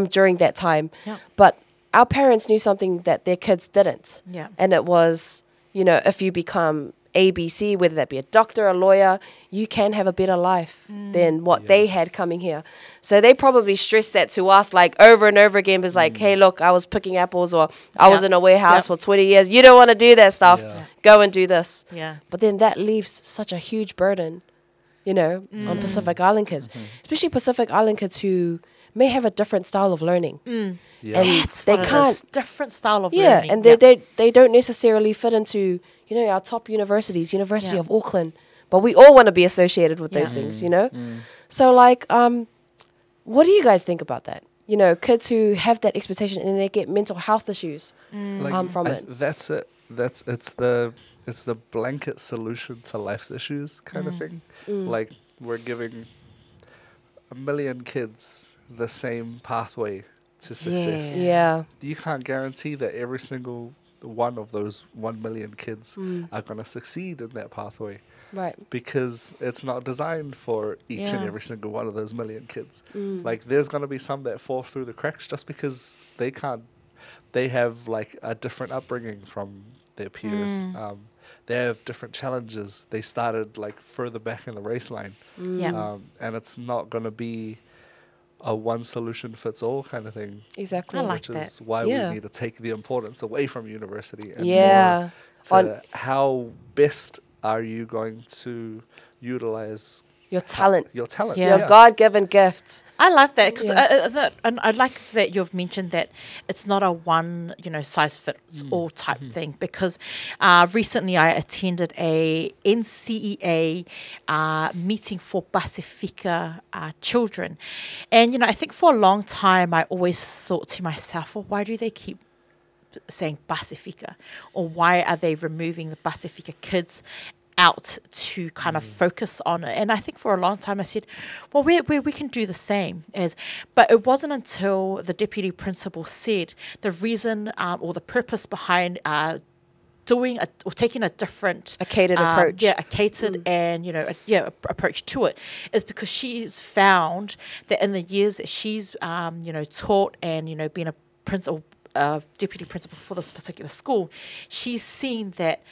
During that time, but our parents knew something that their kids didn't. And it was, you know, if you become ABC, whether that be a doctor, a lawyer, you can have a better life than what they had coming here. So they probably stressed that to us like over and over again. It's like, hey, look, I was picking apples, or I was in a warehouse for 20 years. You don't want to do that stuff. Go and do this. But then that leaves such a huge burden, you know, on Pacific Island kids, especially Pacific Island kids who may have a different style of learning. And they can't, different style of learning. And they don't necessarily fit into, you know, our top universities, University of Auckland, but we all want to be associated with those things, you know? So, like, what do you guys think about that? You know, kids who have that expectation and they get mental health issues from it. That's it. It's the blanket solution to life's issues kind of thing. Like, we're giving 1 million kids the same pathway to success. You can't guarantee that every single one of those 1 million kids are going to succeed in that pathway. Because it's not designed for each and every single one of those 1 million kids. Like, there's going to be some that fall through the cracks just because they have like a different upbringing from their peers. They have different challenges. They started like further back in the race line. And it's not going to be a one solution fits all kind of thing. Exactly. I like Which that. is why Yeah. we need to take the importance away from university and Yeah. more to how best are you going to utilize Your talent. your talent. Yeah. Your God-given gift. I love that because Yeah. and I like that you've mentioned that it's not a one size fits all type thing, because recently I attended a NCEA meeting for Pacifica children, and I think for a long time I always thought to myself, well, why do they keep saying Pacifica, or why are they removing the Pacifica kids out to kind of focus on it? And I think for a long time I said, well, we can do the same but it wasn't until the deputy principal said the reason or the purpose behind doing or taking a different catered approach. a catered and approach to it is because she's found that in the years that she's taught and been a principal deputy principal for this particular school, she's seen that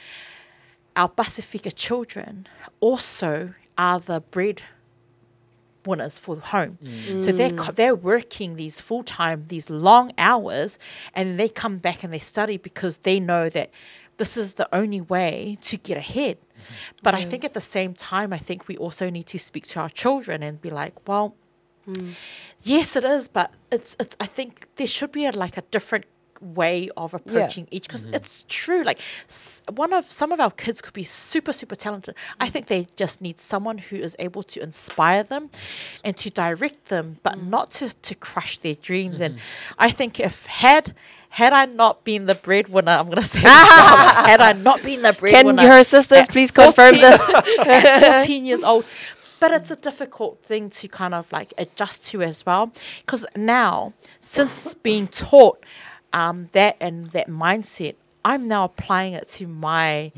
our Pacifica children also are the bread winners for the home. So they're working these full-time, these long hours, and they come back and they study because they know that this is the only way to get ahead. But I think at the same time, I think we also need to speak to our children and be like, well, yes, it is, but it's I think there should be a different way of approaching each, because it's true, like some of our kids could be super talented. I think they just need someone who is able to inspire them and to direct them, but not to crush their dreams. And I think if had I not been the breadwinner, I'm going to say this now, had I not been the breadwinner, Can your sisters please confirm this? at 14 years old. But it's a difficult thing to kind of adjust to as well, because now, since being taught that and that mindset, I'm now applying it to my,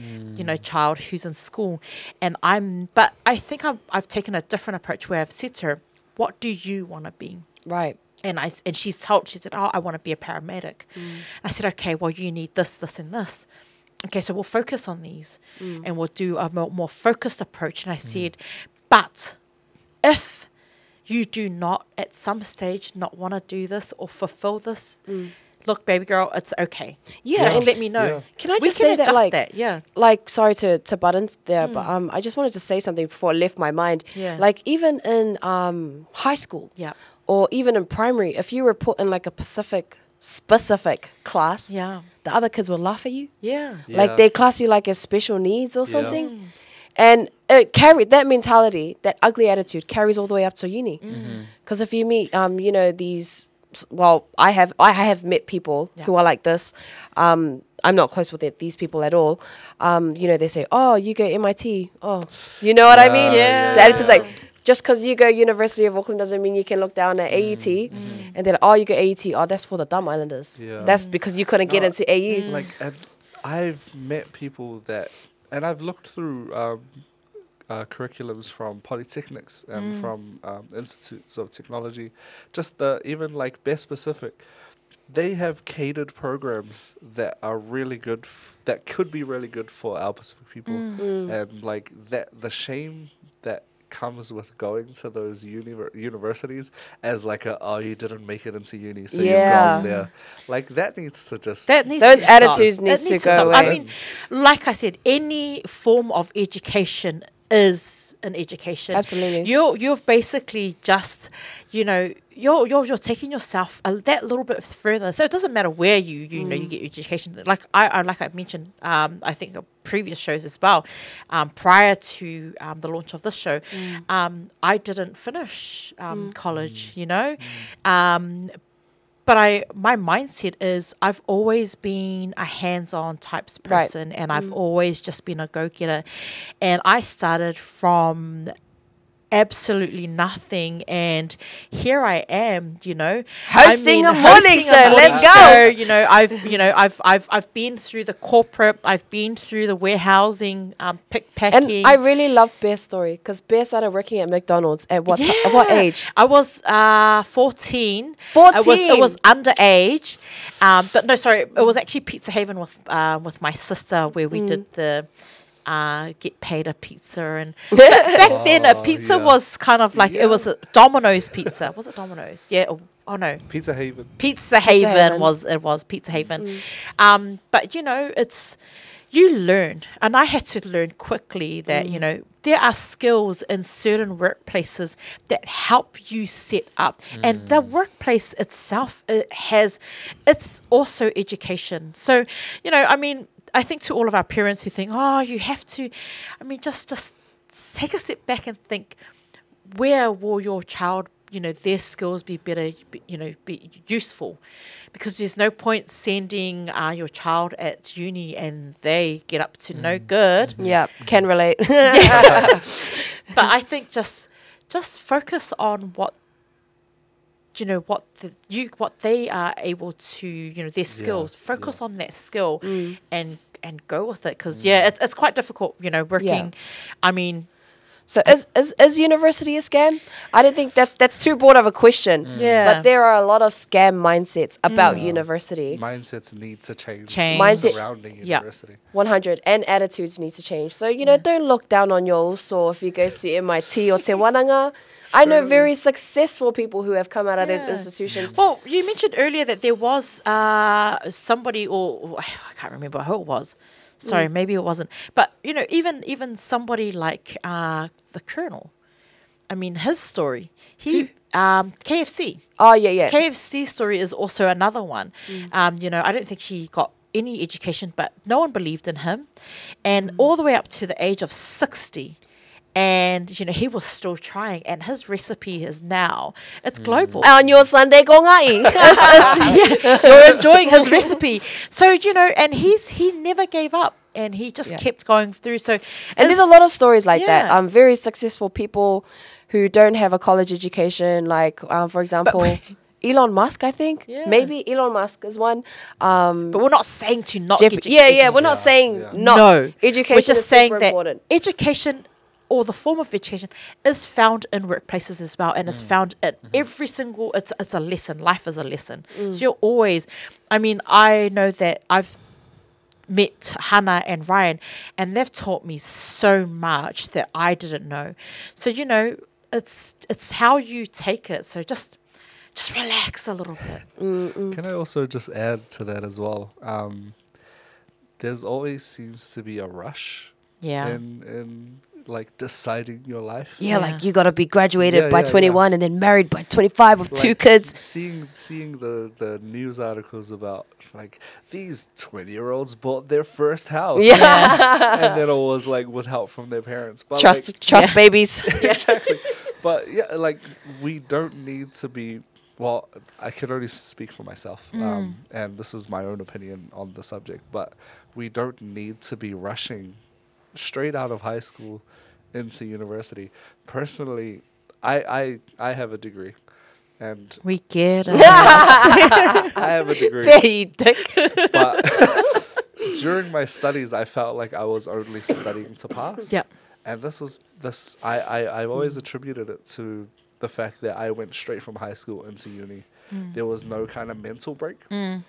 child who's in school, but I think I've taken a different approach where I've said to her, "What do you want to be?" Right. And she said, "Oh, I want to be a paramedic." I said, "Okay, well, you need this, this, and this. Okay, so we'll focus on these, and we'll do a more focused approach." And I said, "But if you do not at some stage not want to do this or fulfill this, look, baby girl, it's okay. Yeah, Just and let me know." Yeah. Can I We just can say that, adjust yeah. sorry to butt in there, but I just wanted to say something before it left my mind. Yeah. Like even in high school, Yeah. or even in primary, if you were put in a specific class, Yeah. the other kids would laugh at you. Yeah. Like Yeah. they class you as special needs or Yeah. something. And it carried that mentality, that ugly attitude carries all the way up to uni. Because if you meet, these, well, I have met people who are like this. I'm not close with these people at all. They say, "Oh, you go MIT." Oh, you know what I mean? Yeah. The attitude's like, just because you go University of Auckland doesn't mean you can look down at AUT. And then, "Oh, you go AUT. Oh, that's for the dumb islanders. Yeah. That's because you couldn't get No, into AU." And I've met people that, and I've looked through curriculums from polytechnics and from institutes of technology, just even Best Pacific. They have catered programs that are really good, that could be really good for our Pacific people, and that the shame that comes with going to those universities as oh, you didn't make it into uni, so you've gone there. That needs to just Those to attitudes stop. needs It to go stop. away. I mean, like I said, any form of education is an education. Absolutely. You've basically just, you're taking yourself that little bit further. So it doesn't matter where you get your education. Like I mentioned, I think previous shows as well, prior to the launch of this show, I didn't finish college, but my mindset is I've always been a hands-on types person, and I've always just been a go-getter. And I started from absolutely nothing, and here I am, Hosting a morning show. Let's go. I've been through the corporate, I've been through the warehousing, pick packing. And I really love Bear's story, because Bear started working at McDonald's at what age? I was 14. 14. It was underage, but no, sorry, it was actually Pizza Haven with my sister, where we did the get paid a pizza. And back then, a pizza was kind of like, it was a Domino's pizza. Was it Domino's? Yeah. Oh no. Pizza Haven. Pizza Haven was Pizza Haven. But you know, you learn, and I had to learn quickly that, you know, there are skills in certain workplaces that help you set up. And the workplace itself, it's also education. So, you know, I mean, I think to all of our parents who think, oh, you have to, I mean, just take a step back and think, where will your child, you know, their skills be better, you know, be useful? Because there's no point sending your child at uni and they get up to no good. Yeah, can relate. But I think just focus on what, you know, what they are able to, you know, their skills. Focus on that skill and go with it. Because it's quite difficult, you know, working. Yeah. I mean. So is university a scam? I don't think that's too broad of a question. Yeah. But there are a lot of scam mindsets about university. Mindsets need to change. Mindset. Surrounding university. 100. And attitudes need to change. So, you know, don't look down on your uso if you go to MIT or Te Wananga. I know very successful people who have come out of those institutions. Well, you mentioned earlier that there was somebody, or I can't remember who it was. Sorry, maybe it wasn't. But, you know, even somebody like the Colonel, I mean, his story, KFC. Oh, yeah. KFC story is also another one. You know, I don't think he got any education, but no one believed in him. And all the way up to the age of 60. And, you know, he was still trying. And his recipe is now, it's global. On your Sunday ko ngai. You're enjoying his recipe. So, you know, and he never gave up. And he just kept going through. So, and there's a lot of stories like that. Very successful people who don't have a college education. Like, for example, Elon Musk, I think. Yeah. Maybe Elon Musk is one. But we're not saying to not get education. Yeah. We're not saying not. No. Education We're just is saying super that important. education, or the form of education, is found in workplaces as well, and is found in every single. It's a lesson. Life is a lesson. So you're always. I mean, I know that I've met Hana and Ryan, and they've taught me so much that I didn't know. So you know, it's how you take it. So just relax a little bit. Can I also just add to that as well? There's always seems to be a rush. In like deciding your life. Yeah, like you got to be graduated by 21 and then married by 25 with 2 kids. Seeing the news articles about like these 20-year-olds bought their first house. Yeah. And then it was like with help from their parents. But Trust babies. Exactly. But yeah, like we don't need to be. Well, I can only speak for myself, and this is my own opinion on the subject. But we don't need to be rushing straight out of high school into university. Personally, I have a degree, and We get it. I have a degree. There you dick. But during my studies, I felt like I was only studying to pass. Yep. And I've always attributed it to the fact that I went straight from high school into uni. There was no kind of mental break. And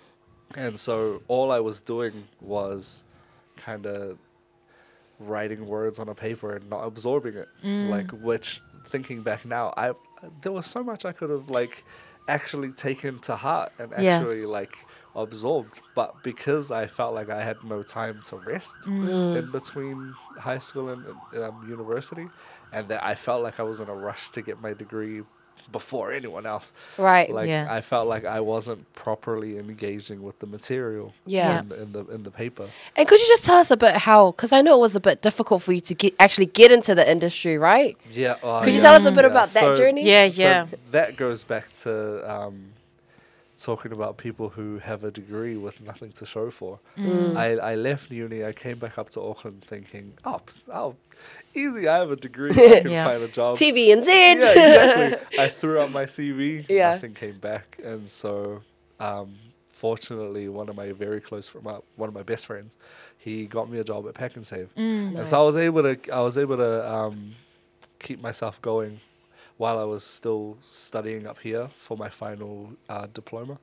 so all I was doing was kind of writing words on a paper and not absorbing it. Like, which, thinking back now, there was so much I could have like actually taken to heart and actually like absorbed, but because I felt like I had no time to rest in between high school and university, and that I felt like I was in a rush to get my degree before anyone else. Right. Like I felt like I wasn't properly engaging with the material in the paper. And could you just tell us a bit how, because I know it was a bit difficult for you to actually get into the industry, right? Yeah. Could you tell us a bit about that journey? So that goes back to talking about people who have a degree with nothing to show for. I left uni, I came back up to Auckland thinking, easy, I have a degree, I can find a job. TV and Z. Yeah, exactly. I threw out my CV, nothing came back. And so, fortunately, one of my best friends, he got me a job at Pack and Save. And so I was able to keep myself going while I was still studying up here for my final diploma.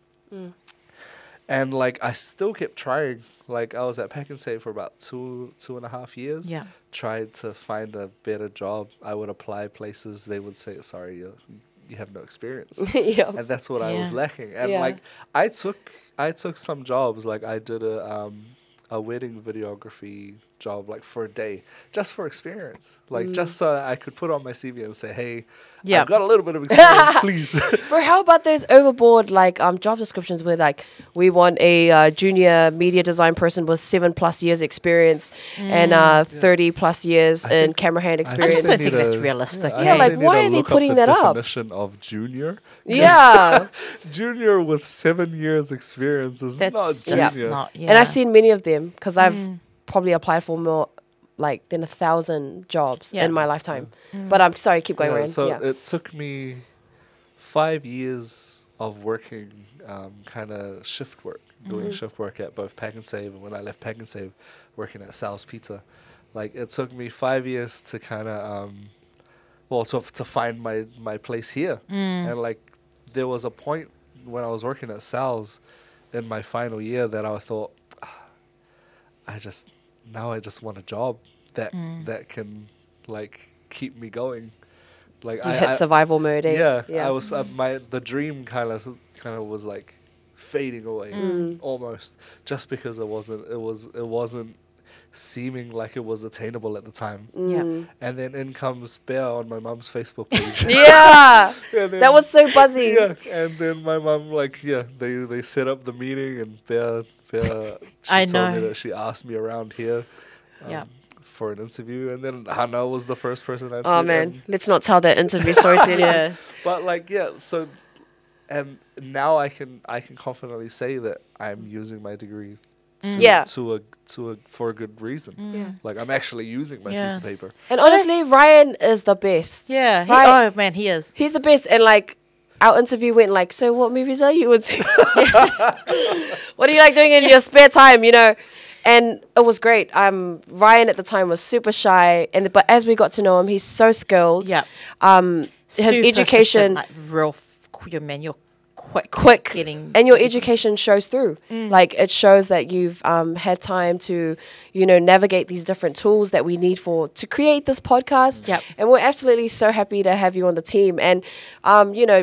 And like I still kept trying. Like I was at Pack and Save for about 2.5 years. Yeah. Tried to find a better job. I would apply places. They would say, "Sorry, you have no experience." Yeah. And that's what I was Yeah. lacking. And Yeah. like I took some jobs. Like I did a wedding videography job like for a day just for experience, like just so I could put on my CV and say, hey, Yeah. I've got a little bit of experience, please. Bro, how about those overboard like job descriptions where like we want a junior media design person with 7+ years experience and 30+ years in camera hand I experience? just don't They think need that's a- realistic. I Yeah, think like, they need why to are they look up putting the that up? definition of junior. 'Cause Yeah. junior with 7 years experience is not That's junior. just not. Yeah. And I've seen many of them because I've probably applied for more like than 1,000 jobs Yeah. in my lifetime. But I'm sorry, keep going, Yeah, Ryan. so Yeah. it took me 5 years of working kind of shift work, doing shift work at both Pack and Save, and when I left Pack and Save, working at Sal's Pizza. Like it took me 5 years to kind of to find my place here. And like there was a point when I was working at Sal's in my final year that I thought, I just want a job that can like keep me going. Like You hit survival mode, eh? I was the dream kind of was like fading away almost, just because it wasn't seeming like it was attainable at the time. Yeah. And then in comes Pea on my mum's Facebook page. Yeah. And then- That was so buzzy. yeah, and then my mum they set up the meeting, and Pea I she told me know. that she asked me around here Yeah. for an interview, and then Hana was the first person I interviewed. Oh man, let's not tell that interview story to anyone. Yeah. But like so, and now I can confidently say that I'm using my degree Yeah. for a good reason. Yeah. Like I'm actually using my piece Yeah. of paper. And honestly, Ryan is the best. Yeah. Right? Oh man, he is. He's the best. And like our interview went like, so what movies are you into? What do you like doing in your spare time, you know? And it was great. Ryan at the time was super shy, but as we got to know him, he's so skilled. Yeah. His Super education efficient, like real man, you're quick getting and your education shows through. Like it shows that you've had time to, navigate these different tools that we need to create this podcast. Yep. And we're absolutely so happy to have you on the team. And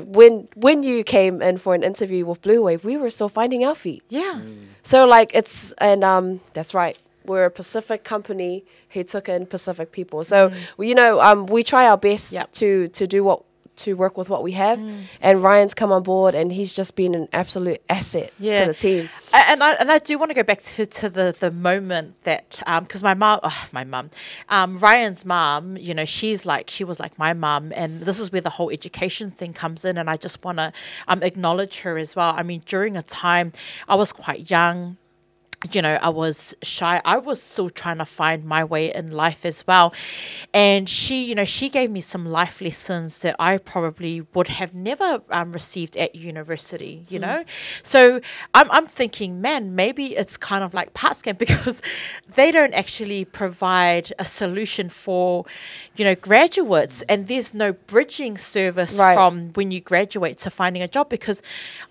when you came in for an interview with Blue Wave, we were still finding our feet. Yeah. So like that's right. We're a Pacific company who took in Pacific people. So we try our best Yep. to work with what we have. And Ryan's come on board, and he's just been an absolute asset to the team. And I do want to go back to the moment that because Ryan's mom, she was like my mom, and this is where the whole education thing comes in, and I just want to acknowledge her as well. I mean, during a time I was quite young. I was shy. I was still trying to find my way in life as well. And she gave me some life lessons that I probably would have never received at university, So I'm thinking, man, maybe it's kind of like PartScan because they don't actually provide a solution for, graduates. And there's no bridging service from when you graduate to finding a job because,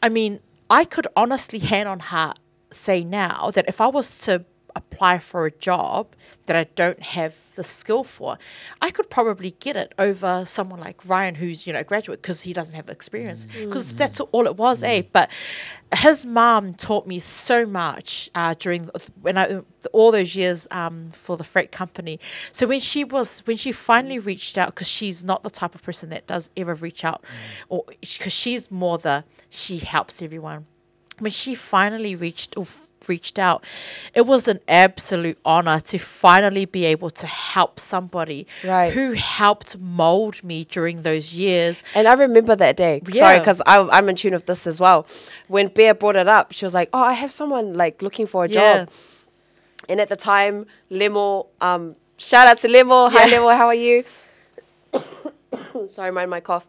I mean, I could honestly hand on heart say now that if I was to apply for a job that I don't have the skill for, I could probably get it over someone like Ryan who's a graduate because he doesn't have experience because that's all it was, But his mom taught me so much during all those years for the freight company. So when she finally reached out, because she's not the type of person that does ever reach out, or because she's more she helps everyone. When she finally reached out, it was an absolute honor to finally be able to help somebody who helped mold me during those years. And I remember that day. Yeah. Sorry, because I'm in tune with this as well. When Pea brought it up, she was like, "Oh, I have someone like looking for a job." And at the time, Lemo, shout out to Lemo. Hi, Lemo, how are you? Sorry, mind my cough.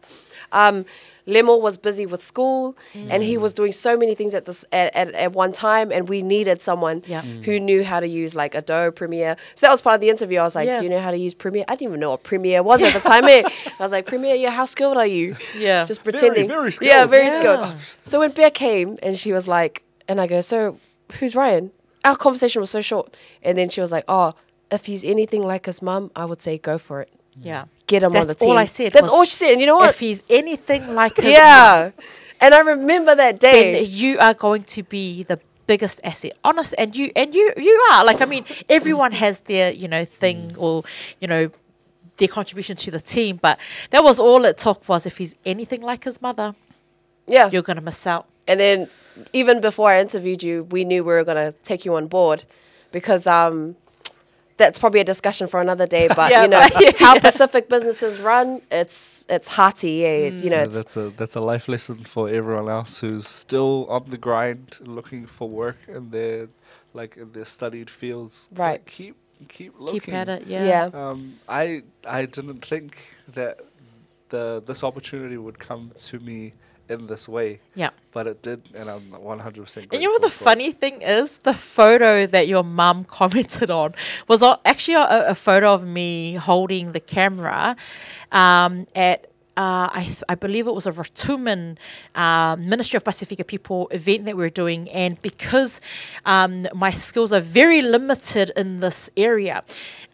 Lemo was busy with school, and he was doing so many things at one time, and we needed someone who knew how to use like Adobe Premiere. So that was part of the interview. I was like, "Do you know how to use Premiere?" I didn't even know what Premiere was at the time. I was like, "Premiere, yeah, how skilled are you?" Yeah. Just pretending. Very skilled. Yeah, very Yeah. skilled. So when Pea came and she was like, And I go, so who's Ryan? Our conversation was so short. And then she was like, oh, if he's anything like his mum, I would say go for it. Yeah. Get him on the That's team. all I said. That's all she said. And you know what? If he's anything like his Yeah. And I remember that day. then you are going to be the biggest asset. Honest, and you are. Like, I mean, everyone has their, thing or, their contribution to the team, but that was all it took was if he's anything like his mother, Yeah. you're gonna miss out. And then even before I interviewed you, we knew we were going to take you on board because that's probably a discussion for another day. But, how Pacific businesses run, it's hearty. Yeah, it's, that's a life lesson for everyone else who's still on the grind, looking for work in their studied fields. Right. Like, keep looking. Keep at it, yeah. I didn't think that this opportunity would come to me in this way. Yeah. But it did, and I'm 100% grateful. And you know what the funny thing is? The photo that your mum commented on was actually a photo of me holding the camera at I believe it was a Ratuman Ministry of Pasifika People event that we were doing, and because my skills are very limited in this area,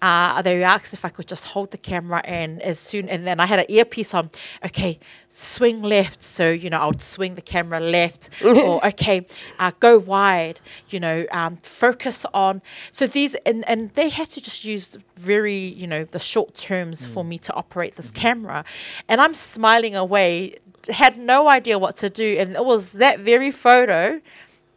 they asked if I could just hold the camera, and then I had an earpiece on. Okay, swing left, so I would swing the camera left, or okay, go wide. Focus on. So these and they had to just use very the short terms for me to operate this camera, and I'm smiling away, had no idea what to do, and it was that very photo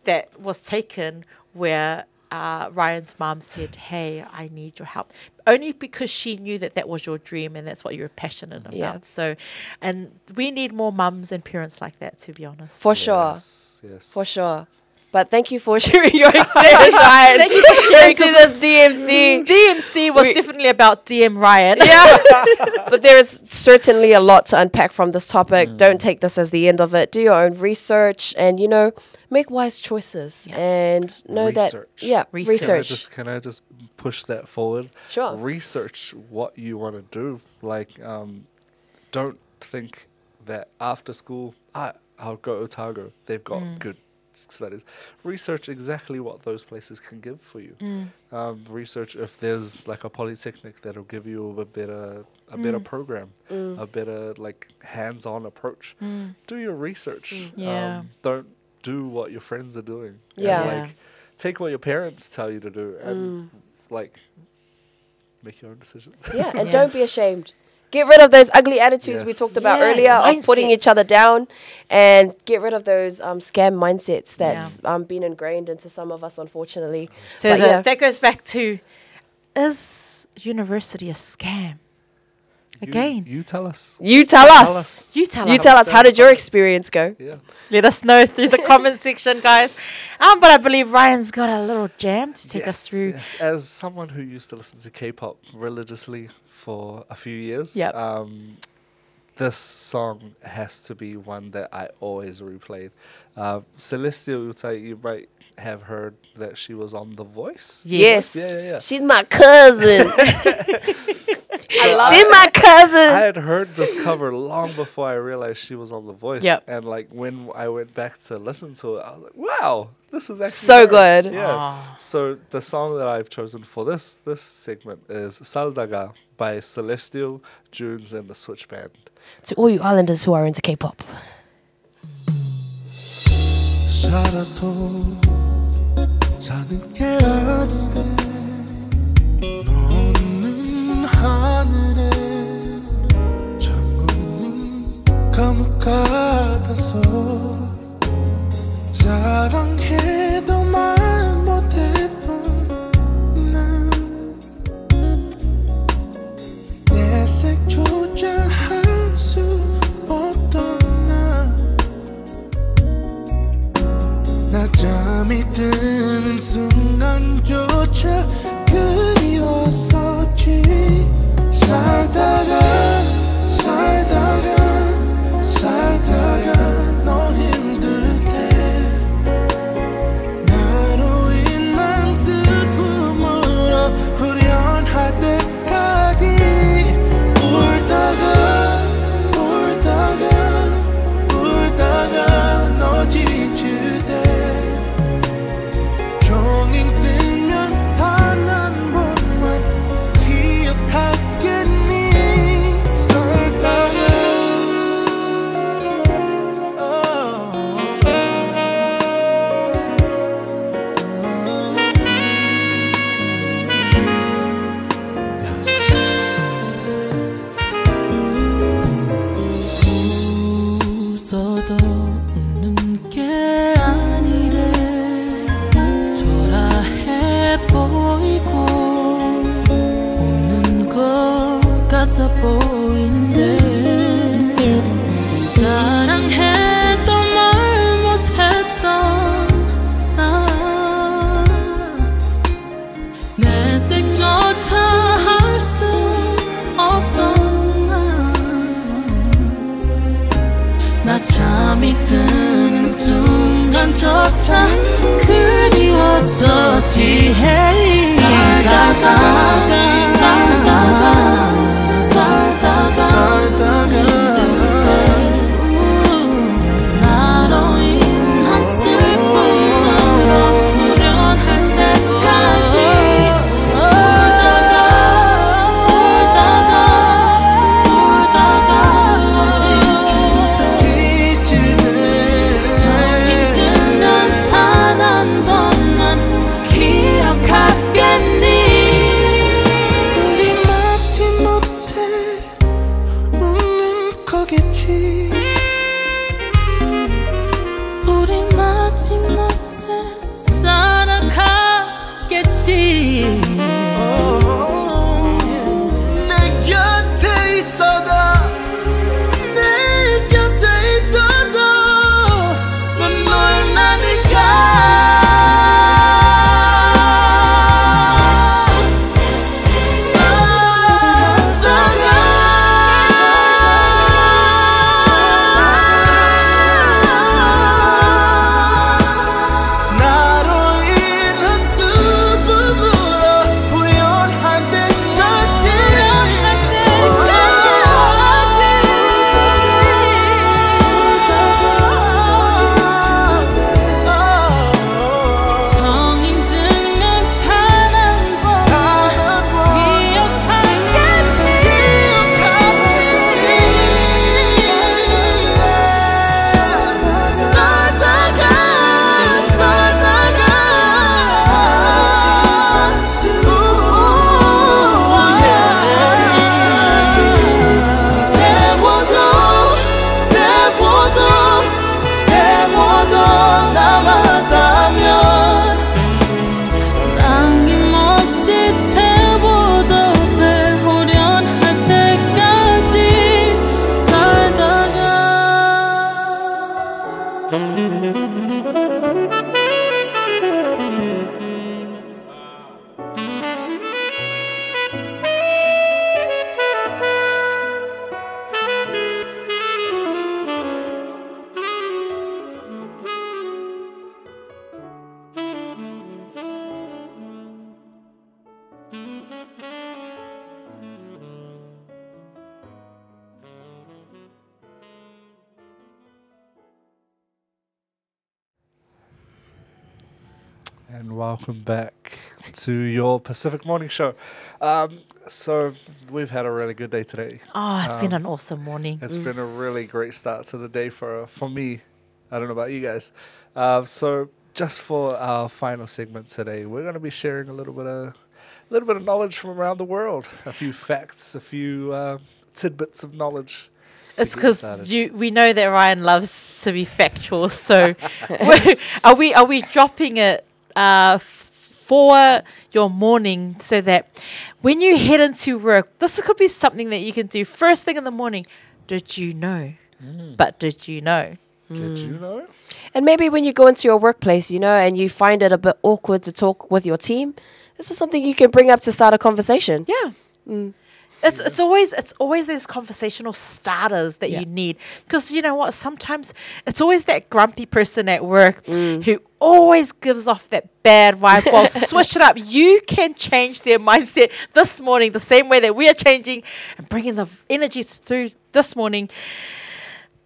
that was taken where Ryan's mom said, "Hey, I need your help," only because she knew that was your dream and that's what you were passionate about. Yeah. So, and we need more mums and parents like that, to be honest. For sure. Yes. For sure. But thank you for sharing your experience, Ryan. Thank you for sharing to this DMC. DMC was definitely about DM Ryan. Yeah. But there is certainly a lot to unpack from this topic. Don't take this as the end of it. Do your own research and, make wise choices and know Research. that. Yeah, Research. research. Can I just push that forward? Sure. Research what you want to do. Like, don't think that after school, I'll go Otago. They've got good studies. Research exactly what those places can give for you. Research if there's like a polytechnic that'll give you a better program, a better hands-on approach. Do your research. Yeah. Don't do what your friends are doing. Yeah. And, take what your parents tell you to do and make your own decisions. Yeah, and don't be ashamed. Get rid of those ugly attitudes we Yes. talked about Yeah, earlier of mindset. putting each other down, and get rid of those scam mindsets that's been ingrained into some of us, unfortunately. So But that goes back to, is university a scam? Again. You tell us. You tell us. You tell You us. tell us. How did your experience go? Yeah. Let us know through the comment section, guys. But I believe Ryan's got a little jam to take us through. Yes. As someone who used to listen to K-pop religiously for a few years, Yep. this song has to be one that I always replayed. Celestial Utai, you might have heard that she was on The Voice. Yes. Yeah. She's my cousin. She's my I cousin. had heard this cover long before I realized she was on The Voice. Yep. And when I went back to listen to it, I was like, wow, this is actually So her. good. Yeah. Ah. So the song that I've chosen for this segment is Saldaga by Celestial, Junes, and the Switch Band. To all you islanders who are into K-pop. 살아도 사는 게 아니래 너는 하늘에 창없는 감옥 같아서 사랑해도 말 못했던 난 내색조차 할 수 없던 낮잠이 드는 순간조차 그리웠었지 살다가 너 힘들 때 나로 인한 슬픔으로 후련할 때까지 울다가 너 지칠 때 보인대 사랑해도 말 못했던 내색조차 할 수 없던 나 잠이 드는 순간조차 그리웠었지 살다가 나로 인한 슬픔으로 후련할 때까지 울다가 지칠 때 정이 든 단 한 번만 기억하겠니 우리 맞지 못해 웃는 거겠지 우리 맞지 못해 살아가겠지 내 곁에 있어도 내 곁에 있어도 눈물 나니까 나로 인한 슬픔으로 후련할 때까지 정이 들면 단 한 번 세워도 남았다면 남김없이 태워도 돼 후련할 때까지 살다가 And welcome back to your Pacific Morning Show. So we've had a really good day today. Oh, it's been an awesome morning. It's been a really great start to the day for me. I don't know about you guys. So just for our final segment today, we're going to be sharing a little bit of knowledge from around the world, a few facts, a few tidbits of knowledge. It's because we know that Ryan loves to be factual. So are we dropping it for your morning so that when you head into work, this could be something that you can do first thing in the morning. Did you know? But did you know? Did you know? And maybe when you go into your workplace, you know, and you find it a bit awkward to talk with your team, this is something you can bring up to start a conversation. Yeah. It's always those conversational starters that you need, because you know what, sometimes it's always that grumpy person at work who always gives off that bad vibe. Well, switch it up. You can change their mindset this morning the same way that we are changing and bringing the energy through this morning.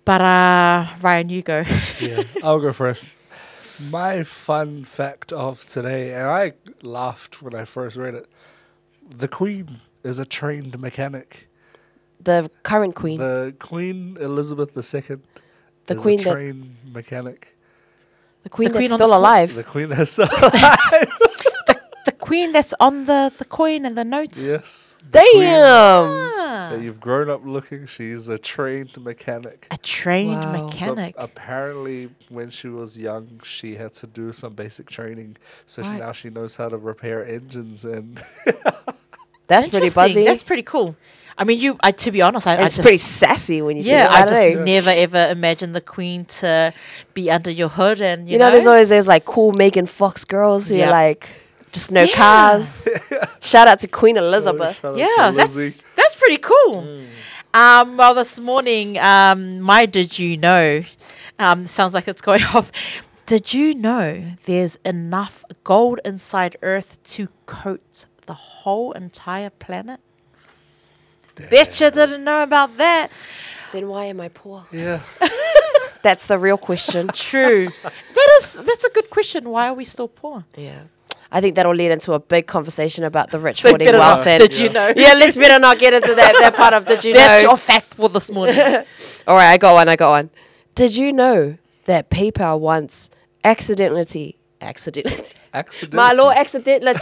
But Ryan, you go. Yeah, I'll go first. My fun fact of today, and I laughed when I first read it, the Queen is a trained mechanic. The current queen. The Queen Elizabeth II The is queen a that- trained mechanic. The queen The queen that's on still the alive. The Queen that's still alive. The queen that's on the coin and the notes. Yes. The Queen Damn. that you've grown up looking, she's a trained mechanic. A trained Wow. mechanic. So apparently, when she was young, she had to do some basic training. So Right. now she knows how to repair engines and That's pretty Interesting. buzzy. That's pretty cool. I mean, to be honest, I It's just, pretty sassy when you yeah, think I about just it. never ever imagined the Queen to be under your hood, and You know, there's always those like cool Megan Fox girls who Yeah. are like just no Yeah. cars. Shout out to Queen Elizabeth. Shout out to yeah, Lizzie. that's pretty cool. Well, this morning, my did you know sounds like it's going off. Did you know there's enough gold inside Earth to coat the whole entire planet? Betcha didn't know about that. Then why am I poor? Yeah. That's the real question. True. That's a good question. Why are we still poor? Yeah. I think that'll lead into a big conversation about the rich So hoarding better wealth. not- And Did you know? yeah, let's better not get into that part of did you That's know. your fact for this morning. All right, I got one. Did you know that PayPal once accidentally my lord accidentally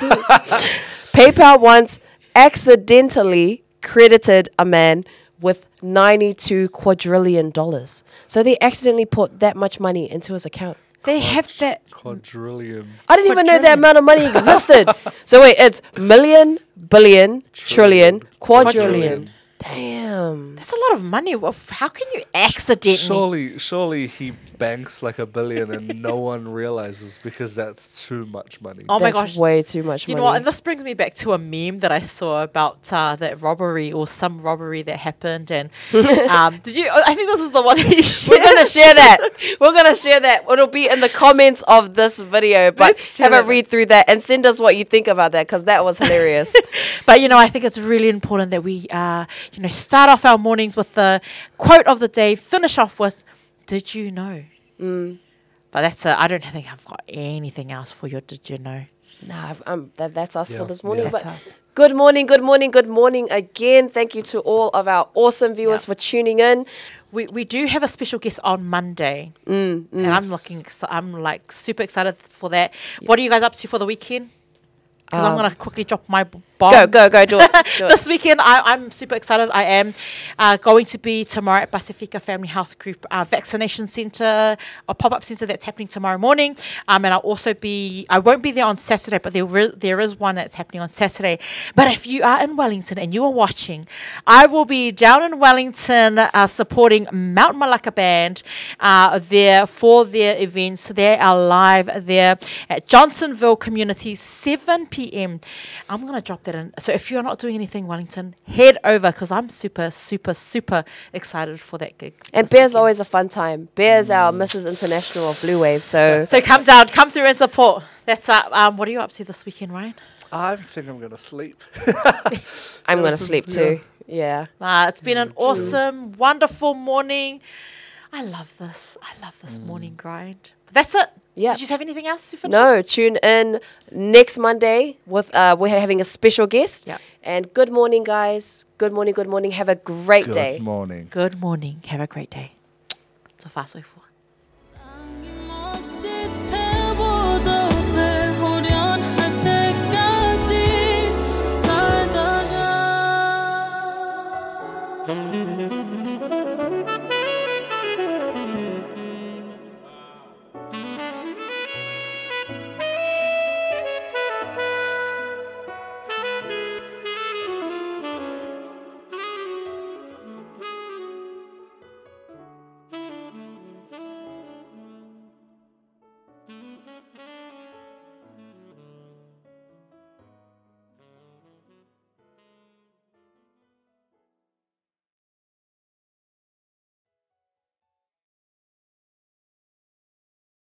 PayPal once accidentally credited a man with $92 quadrillion. So they accidentally put that much money into his account. They have that. Quadrillion. I didn't even know that Quadrillion. amount of money existed. So wait, it's million, billion, trillion, quadrillion. Damn. That's a lot of money. How can you accidentally? Surely he banks like $1 billion and no one realizes because that's too much money. Oh my That's gosh. way too much You money. know what? And this brings me back to a meme that I saw about that robbery or some robbery that happened. And did you? I think this is the one that you shared. We're gonna share that. We're gonna share that. It'll be in the comments of this video. But Let's share have a that. read through that and send us what you think about that because that was hilarious. But I think it's really important that we, start off our mornings with the quote of the day, finish off with, "Did you know?" But I don't think I've got anything else for your "Did you know?" Nah, that's us Yeah, for this morning. yeah. But That's us. good morning again. Thank you to all of our awesome viewers for tuning in. We do have a special guest on Monday, and I'm like super excited for that. What are you guys up to for the weekend? Because I'm gonna quickly drop my bomb. Go, do it. This weekend, I'm super excited. I am going to be tomorrow at Pacifica Family Health Group Vaccination Centre, a pop-up centre that's happening tomorrow morning. And I won't be there on Saturday, but there is one that's happening on Saturday. But if you are in Wellington and you are watching, I will be down in Wellington supporting Mount Malaka Band there for their events. They are live there at Johnsonville Community, 7 p.m. I'm going to drop that in. So if you're not doing anything, Wellington, head over because I'm super, super, super excited for that gig. And this Bear's weekend. always a fun time. Bear's our Mrs. International of Blue Wave. So So come down, come through and support. That's what are you up to this weekend, Ryan? I think I'm gonna sleep. I'm going to This is- sleep too. Yeah. It's been an awesome, wonderful morning. I love this. I love this morning grind. But that's it. Yeah. Did you have anything else to finish? No, tune in next Monday with we're having a special guest. Yeah. And good morning, guys. Good morning. Have a great day. Good morning. Good morning. Have a great day. So far, so forth.